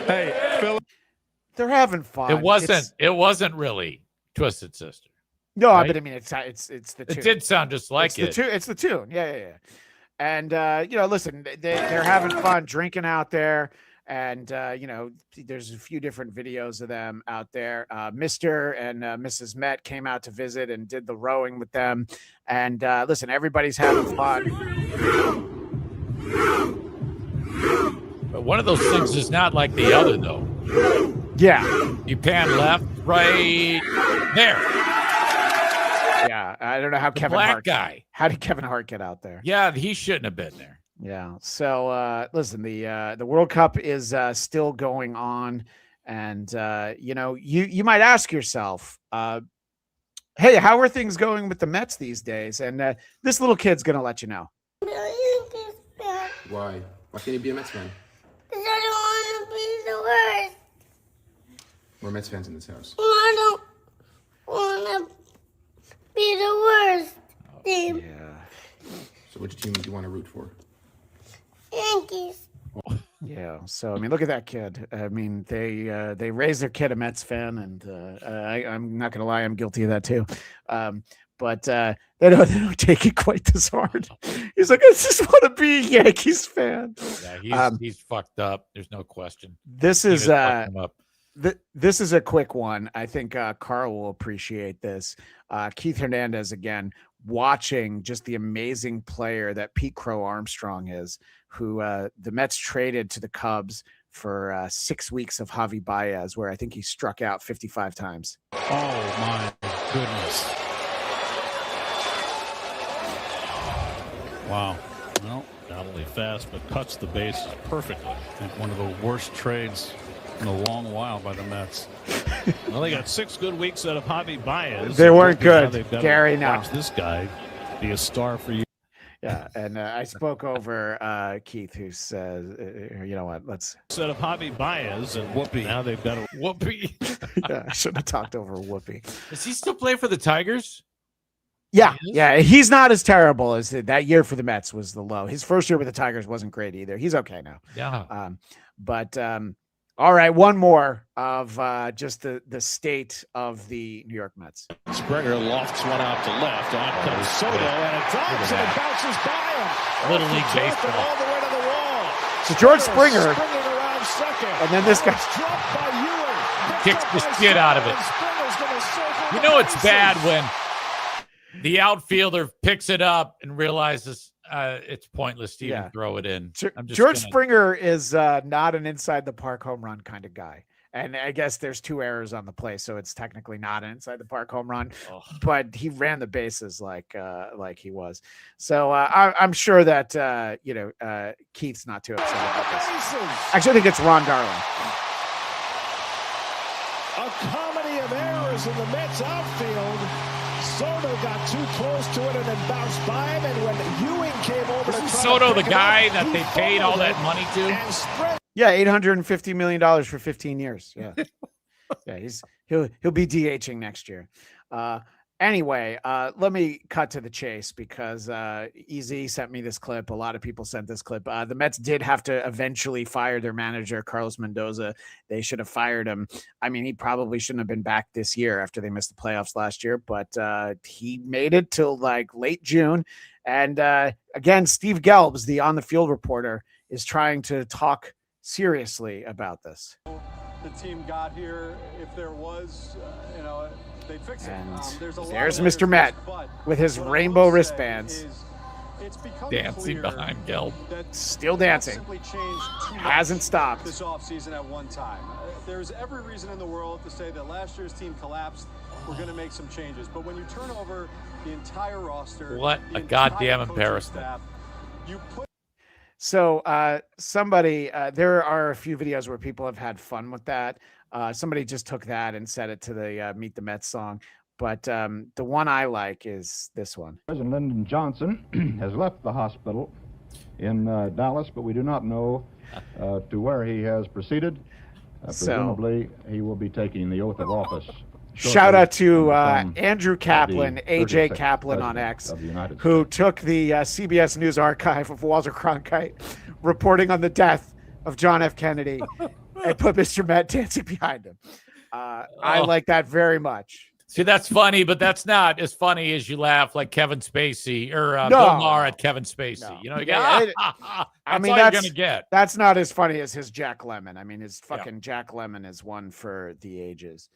Hey, Phil. They're having fun. It wasn't really Twisted Sister. No, right? but I mean, it's the tune. It did sound just like it. It's the tune. Yeah. And listen, they're having fun drinking out there. And, there's a few different videos of them out there. Mr. and Mrs. Met came out to visit and did the rowing with them. And listen, everybody's having fun. But one of those things is not like the other, though. Yeah. You pan left, right, there. Yeah. I don't know how How did Kevin Hart get out there? Yeah, he shouldn't have been there. Yeah. So listen, the World Cup is still going on, and you might ask yourself, hey, how are things going with the Mets these days? And this little kid's gonna let you know. Why? Why can't you be a Mets fan? Because I don't want to be the worst. We're Mets fans in this house. I don't want to be the worst team. Yeah. So which team do you want to root for? Yankees. Yeah. So I mean, look at that kid. I mean, they raised their kid a Mets fan, and I'm not gonna lie, I'm guilty of that too. But they don't take it quite this hard. He's like, I just want to be a Yankees fan. Yeah, he's fucked up. There's no question. This is this is a quick one. I think Carl will appreciate this. Keith Hernandez again, watching just the amazing player that Pete Crow Armstrong is, who the Mets traded to the Cubs for 6 weeks of Javi Baez, where I think he struck out 55 times. Oh my goodness. Wow. Well, not only fast, but cuts the bases perfectly. I think one of the worst trades in a long while by the Mets. Well, they got 6 good weeks out of Javi Baez. They weren't good, Gary. Now watch this guy be a star for you. Yeah, and I spoke over Keith, who says, you know what, let's... Set of Javi Baez and Whoopi. Now they've got a Whoopi. Yeah, I should have talked over Whoopi. Does he still play for the Tigers? Yeah, he's not as terrible as that year for the Mets was the low. His first year with the Tigers wasn't great either. He's okay now. Yeah. But all right, one more of just the state of the New York Mets. Springer lofts one out to left. On comes Soto, and it drops and it bounces by him. Little League baseball. All the way to the wall. So George Springer, around second. and then this guy Dropped by Ewing. Kicks the shit out of it. You know it's bad when the outfielder picks it up and realizes it's pointless to even throw it in. George Springer is not an inside the park home run kind of guy. And I guess there's 2 errors on the play, so it's technically not an inside the park home run. But he ran the bases like he was. So I'm sure that Keith's not too upset about this. Actually, I think it's Ron Darling. A comedy of errors in the Mets outfield. Soto got too close to it and then bounced by him. And when Ewing came over, Isn't Soto the guy that they paid all that money to? Yeah, $850 million for 15 years. Yeah, yeah, he'll be DHing next year. Anyway, let me cut to the chase because EZ sent me this clip. A lot of people sent this clip. The Mets did have to eventually fire their manager, Carlos Mendoza. They should have fired him. I mean, he probably shouldn't have been back this year after they missed the playoffs last year, but he made it till like late June. And again, Steve Gelbs, the on the field reporter, is trying to talk seriously about this. The team got here. If there was, they'd fix it. And there's Mr. Met with his rainbow wristbands. Dancing behind Gelb. Still dancing. Hasn't stopped. This offseason at one time. There's every reason in the world to say that last year's team collapsed. We're going to make some changes. But when you turn over the entire roster, what a goddamn embarrassment. Staff, you put So somebody, there are a few videos where people have had fun with that. Somebody just took that and set it to the Meet the Mets song. But the one I like is this one. President Lyndon Johnson has left the hospital in Dallas, but we do not know to where he has proceeded. Presumably, he will be taking the oath of office. Shout out to Andrew Kaplan, AJ Kaplan on X, who took the CBS News archive of Walter Cronkite reporting on the death of John F. Kennedy and put Mr. Met dancing behind him. I like that very much. See, that's funny, but that's not as funny as you laugh like Kevin Spacey or Bill Maher at Kevin Spacey. No. You know, I mean, all you're gonna get. That's not as funny as his Jack Lemmon. I mean, his fucking Jack Lemmon is one for the ages.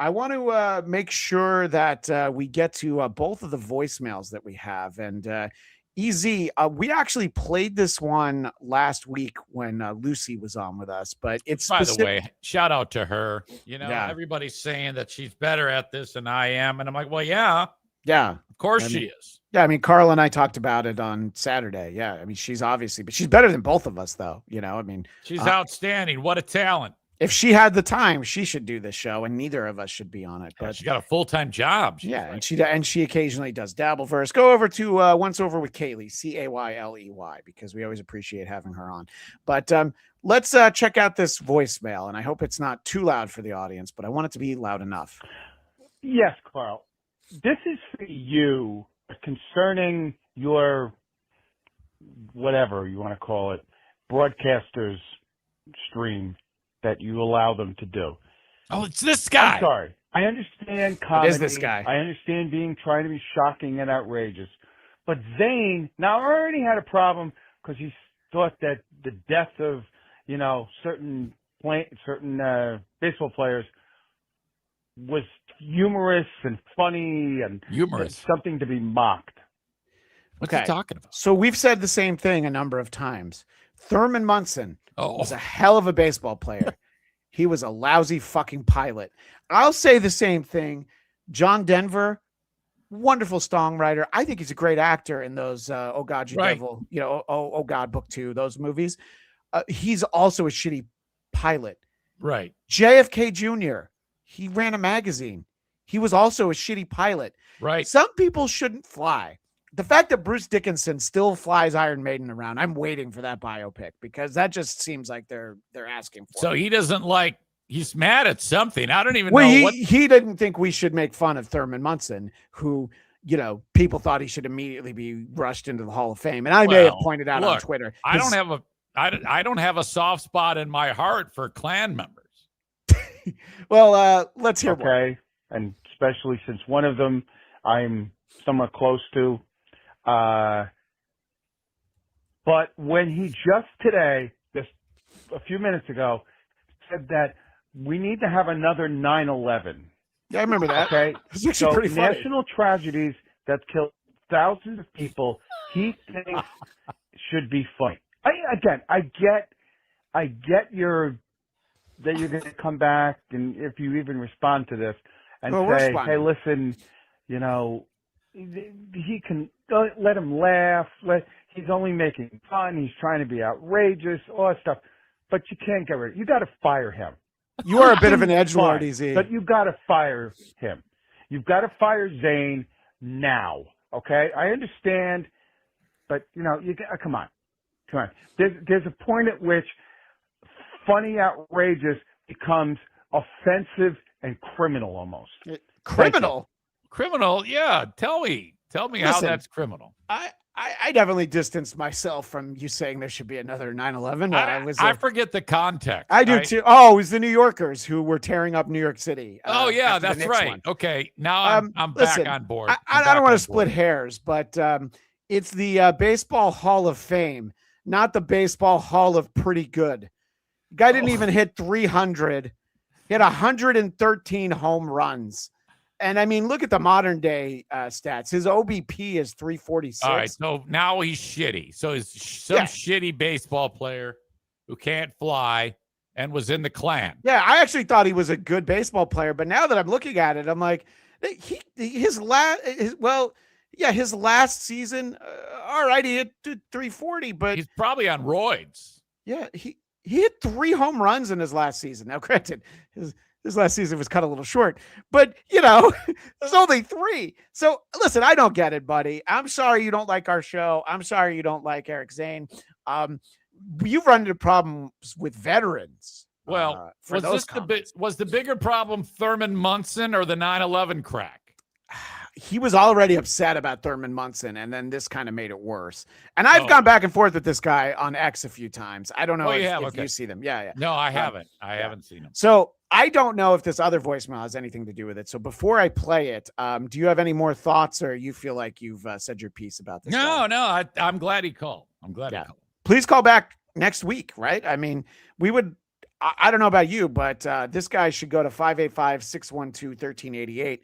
I want to make sure that we get to both of the voicemails that we have. And EZ, we actually played this one last week when Lucy was on with us. But it's by the way, shout out to her. You know, Yeah. everybody's saying that she's better at this than I am, and I'm like, well, yeah, of course she is. Yeah, I mean, Carl and I talked about it on Saturday. Yeah, I mean, she's obviously, but she's better than both of us, though. You know, I mean, She's outstanding. What a talent. if she had the time, she should do this show, and neither of us should be on it. But She's got a full-time job. She's yeah, and she occasionally does Dabbleverse. Go over to Once Over with Kaylee, Cayley, because we always appreciate having her on. But let's check out this voicemail, and I hope it's not too loud for the audience, but I want it to be loud enough. Yes, Carl. This is for you concerning your, whatever you want to call it, broadcaster's stream that you allow them to do. Oh, it's this guy. I'm sorry. I understand comedy. It is this guy. I understand trying to be shocking and outrageous. But Zane, now I already had a problem because he thought that the death of, certain baseball players was humorous and funny and something to be mocked. What's he talking about? So we've said the same thing a number of times. Thurman Munson was a hell of a baseball player. He was a lousy fucking pilot. I'll say the same thing. John Denver, wonderful songwriter. I think he's a great actor in those Oh God, You Devil, Oh God, Book 2, those movies. He's also a shitty pilot. Right. JFK Jr., he ran a magazine. He was also a shitty pilot. Right. Some people shouldn't fly. The fact that Bruce Dickinson still flies Iron Maiden around, I'm waiting for that biopic because that just seems like they're asking for. So he doesn't he's mad at something. I don't even know what. He didn't think we should make fun of Thurman Munson, who, people thought he should immediately be rushed into the Hall of Fame. And I may have pointed out on Twitter. I don't have a soft spot in my heart for Klan members. Well, let's hear more. Okay. And especially since one of them I'm somewhat close to. But when he just today, just a few minutes ago, said that we need to have another 9/11. Yeah, I remember that. Okay, It's actually pretty funny. National tragedies that killed thousands of people, he thinks should be funny. I get your that you're going to come back, and if you even respond to this, and Well, say, hey, listen, you know, he can let him laugh. He's only making fun. He's trying to be outrageous, all that stuff. But you can't get rid of it. You got to fire him. You are a bit of an edgelord, Fine, Easy. but you got to fire him. You've got to fire Zane now. Okay, I understand, but you know, come on. There's a point at which funny, outrageous becomes offensive and criminal almost. Criminal? Criminal? Yeah. Tell me how Listen, that's criminal. I definitely distanced myself from you saying there should be another 9/11. I forget the context. I do too. Oh, it was the New Yorkers who were tearing up New York City. Oh yeah, after the that's Knicks right. one. Okay, now I'm listen, back on board. I don't want to split hairs, but it's the Baseball Hall of Fame, not the Baseball Hall of Pretty Good. Guy didn't even hit 300. He had 113 home runs. And I mean, look at the modern day stats. His OBP is 346. All right, so now he's shitty. So he's some shitty baseball player who can't fly and was in the Klan. Yeah, I actually thought he was a good baseball player, but now that I'm looking at it, I'm like, his last season, all right, he hit 340, but he's probably on roids. Yeah, he hit 3 home runs in his last season. Now, granted, his last season was cut a little short, but you know, there's only 3. So listen, I don't get it, buddy. I'm sorry you don't like our show. I'm sorry you don't like Eric Zane. You've run into problems with veterans. Well, was the bigger problem Thurman Munson or the 9/11 crack? He was already upset about Thurman Munson, and then this kind of made it worse. And I've gone back and forth with this guy on X a few times. I don't know if you see them. Yeah. No, I haven't. I haven't seen them. So I don't know if this other voicemail has anything to do with it. So before I play it, do you have any more thoughts, or you feel like you've said your piece about this? No. I'm glad he called. He called. Please call back next week, right? I mean, we would. I don't know about you, but this guy should go to 585-612-1388.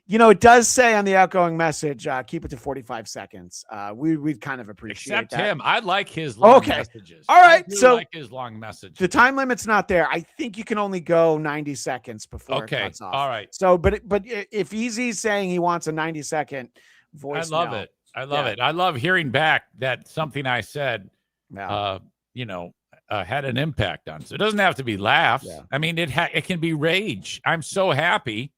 You know, it does say on the outgoing message, keep it to 45 seconds. We'd kind of appreciate Except that. him. I like his long messages. All right. So like his long message. The time limit's not there. I think you can only go 90 seconds before it cuts off. All right. So, but if Easy's saying he wants a 90-second voice, I love it. I love it. I love hearing back that something I said, had an impact on. So it doesn't have to be laughs. Yeah. I mean, it can be rage. I'm so happy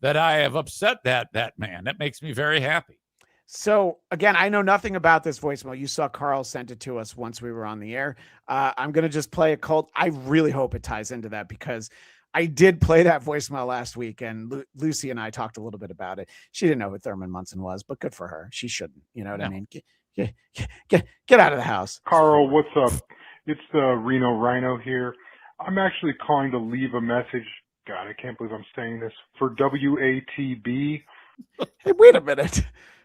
that I have upset that man. That makes me very happy. So again, I know nothing about this voicemail. You saw Carl sent it to us once we were on the air. I'm going to just play a cult. I really hope it ties into that, because I did play that voicemail last week, and Lucy and I talked a little bit about it. She didn't know who Thurman Munson was, but good for her. She shouldn't. You know what I mean? Get out of the house. Carl, what's up? It's the Reno Rhino here. I'm actually calling to leave a message. God, I can't believe I'm saying this. For WATB. Hey, wait a minute.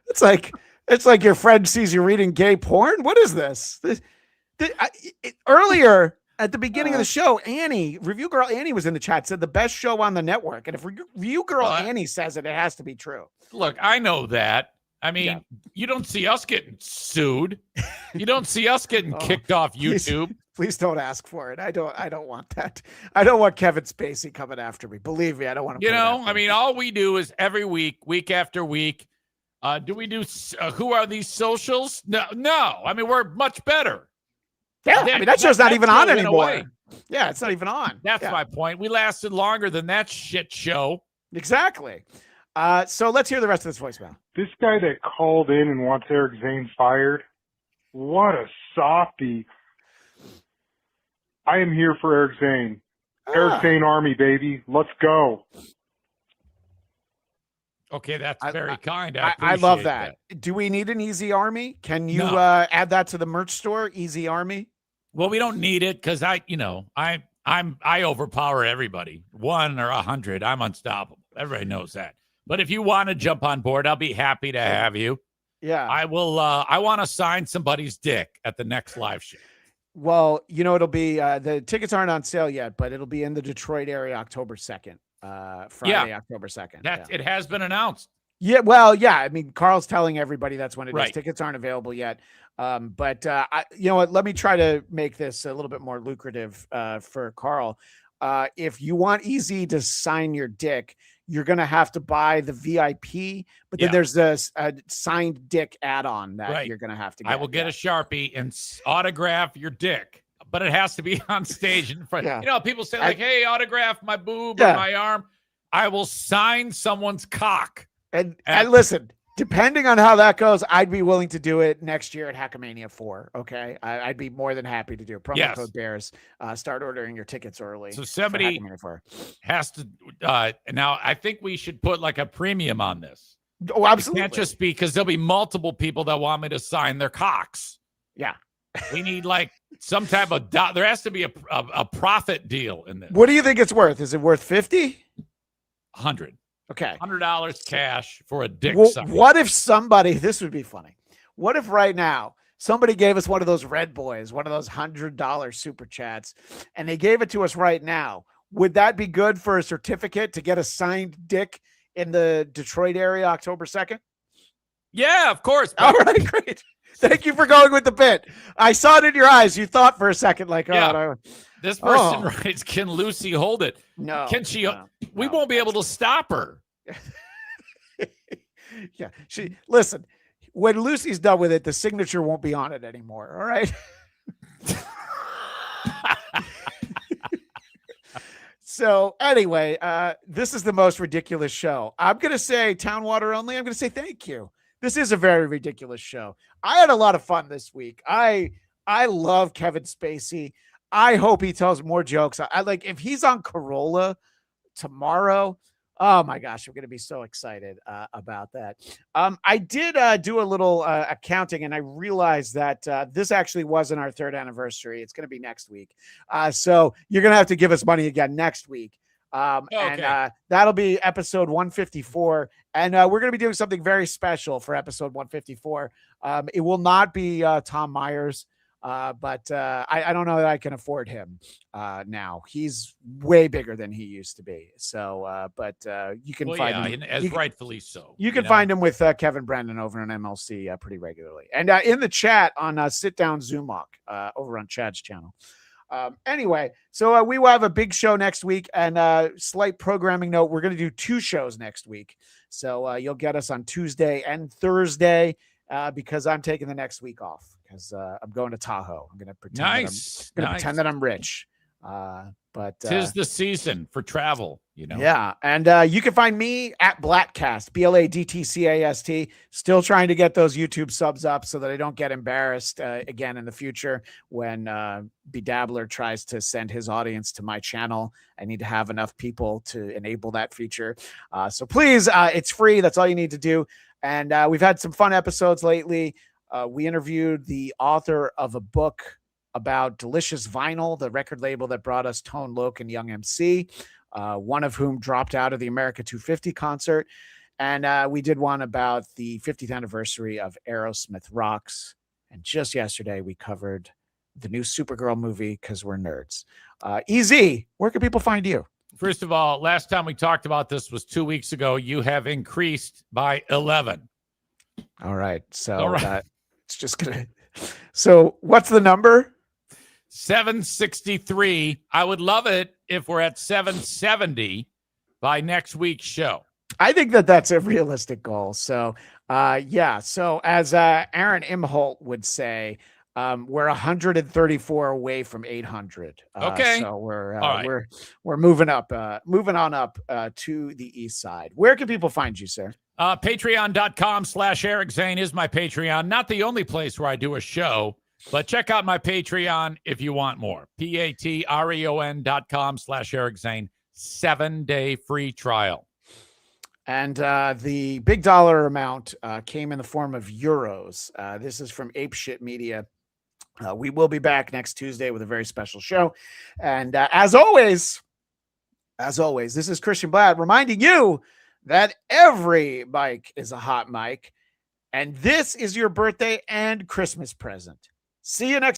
It's like your friend sees you reading gay porn. What is this? Earlier at the beginning of the show, Review Girl Annie was in the chat, said the best show on the network. And if Review Girl Annie says it, it has to be true. Look, I know that. I mean, you don't see us getting sued. You don't see us getting kicked off YouTube. Please don't ask for it. I don't want that. I don't want Kevin Spacey coming after me. Believe me, I don't want to. I mean, all we do is every week after week. Do we do? Who are these socials? No. I mean, we're much better. Yeah, I mean that show's not even on anymore. Yeah, it's not even on. That's my point. We lasted longer than that shit show. Exactly. So let's hear the rest of this voicemail. This guy that called in and wants Eric Zane fired, what a softie. I am here for Eric Zane. Eric Zane Army, baby. Let's go. Okay, that's very kind. I love that. Do we need an Easy Army? Can you add that to the merch store? Easy Army? Well, we don't need it because I overpower everybody. 1 or 100, I'm unstoppable. Everybody knows that. But if you want to jump on board, I'll be happy to have you. Yeah. I will. I want to sign somebody's dick at the next live show. Well, it'll be the tickets aren't on sale yet, but it'll be in the Detroit area October 2nd. Friday, October 2nd. It has been announced. Yeah, well, yeah. I mean, Carl's telling everybody that's when it is. Tickets aren't available yet. But you know what? Let me try to make this a little bit more lucrative for Carl. If you want EZ to sign your dick, you're going to have to buy the VIP, but then there's this signed dick add-on that you're going to have to get. I will get a Sharpie and autograph your dick, but it has to be on stage in front. You know, people say like, hey, autograph my boob or my arm. I will sign someone's cock. And listen, depending on how that goes, I'd be willing to do it next year at Hackamania 4. Okay. I'd be more than happy to do it. Promo code Bears. Start ordering your tickets early. So somebody has to, now I think we should put like a premium on this. Oh, absolutely. It can't just be because there'll be multiple people that want me to sign their cocks. Yeah. We need like some type of, there has to be a profit deal in this. What do you think it's worth? Is it worth 50? 100. Okay. $100 cash for a dick. What if somebody, this would be funny. What if right now somebody gave us one of those Red Boys, one of those $100 super chats, and they gave it to us right now? Would that be good for a certificate to get a signed dick in the Detroit area October 2nd? Yeah, of course. All right, great. Thank you for going with the bit. I saw it in your eyes. You thought for a second, like, this person writes, can Lucy hold it? No. Can she? We won't be able to stop her. Yeah. Listen, when Lucy's done with it, the signature won't be on it anymore. All right. So anyway, this is the most ridiculous show. I'm going to say Town Water only. I'm going to say thank you. This is a very ridiculous show. I had a lot of fun this week. I love Kevin Spacey. I hope he tells more jokes. I like if he's on Corolla tomorrow. Oh my gosh, I'm going to be so excited about that. I did do a little accounting, and I realized that this actually wasn't our 3rd anniversary. It's going to be next week. So you're going to have to give us money again next week. And that'll be episode 154. And we're going to be doing something very special for episode 154. It will not be Tom Myers. But I don't know that I can afford him now. He's way bigger than he used to be. So, but you can find him. As rightfully so. You can find him with Kevin Brennan over on MLC pretty regularly. And in the chat on Sit Down Zumok over on Chad's channel. Anyway, so we will have a big show next week, and slight programming note, we're going to do 2 shows next week. So you'll get us on Tuesday and Thursday because I'm taking the next week off. Because I'm going to Tahoe. I'm going to pretend pretend that I'm rich. But 'tis the season for travel, you know. Yeah, and you can find me at Blattcast, BLADTCAST. Still trying to get those YouTube subs up so that I don't get embarrassed again in the future when Bedabbler tries to send his audience to my channel. I need to have enough people to enable that feature. So please, it's free. That's all you need to do. And we've had some fun episodes lately. We interviewed the author of a book about Delicious Vinyl, the record label that brought us Tone Loc and Young MC, one of whom dropped out of the America 250 concert. And we did one about the 50th anniversary of Aerosmith Rocks. And just yesterday, we covered the new Supergirl movie because we're nerds. EZ, where can people find you? First of all, last time we talked about this was 2 weeks ago. You have increased by 11. All right. So it's just going to. So what's the number? 763. I would love it if we're at 770 by next week's show. I think that that's a realistic goal. So, yeah. So as Aaron Imholt would say, we're 134 away from 800. Okay. So we're moving up, moving on up to the east side. Where can people find you, sir? Patreon.com/Eric Zane is my Patreon. Not the only place where I do a show, but check out my Patreon if you want more. patreon.com/Eric Zane. 7-day free trial. And the big dollar amount came in the form of euros. This is from Apeshit Media. We will be back next Tuesday with a very special show. And as always, this is Christian Bladt reminding you that every mic is a hot mic. And this is your birthday and Christmas present. See you next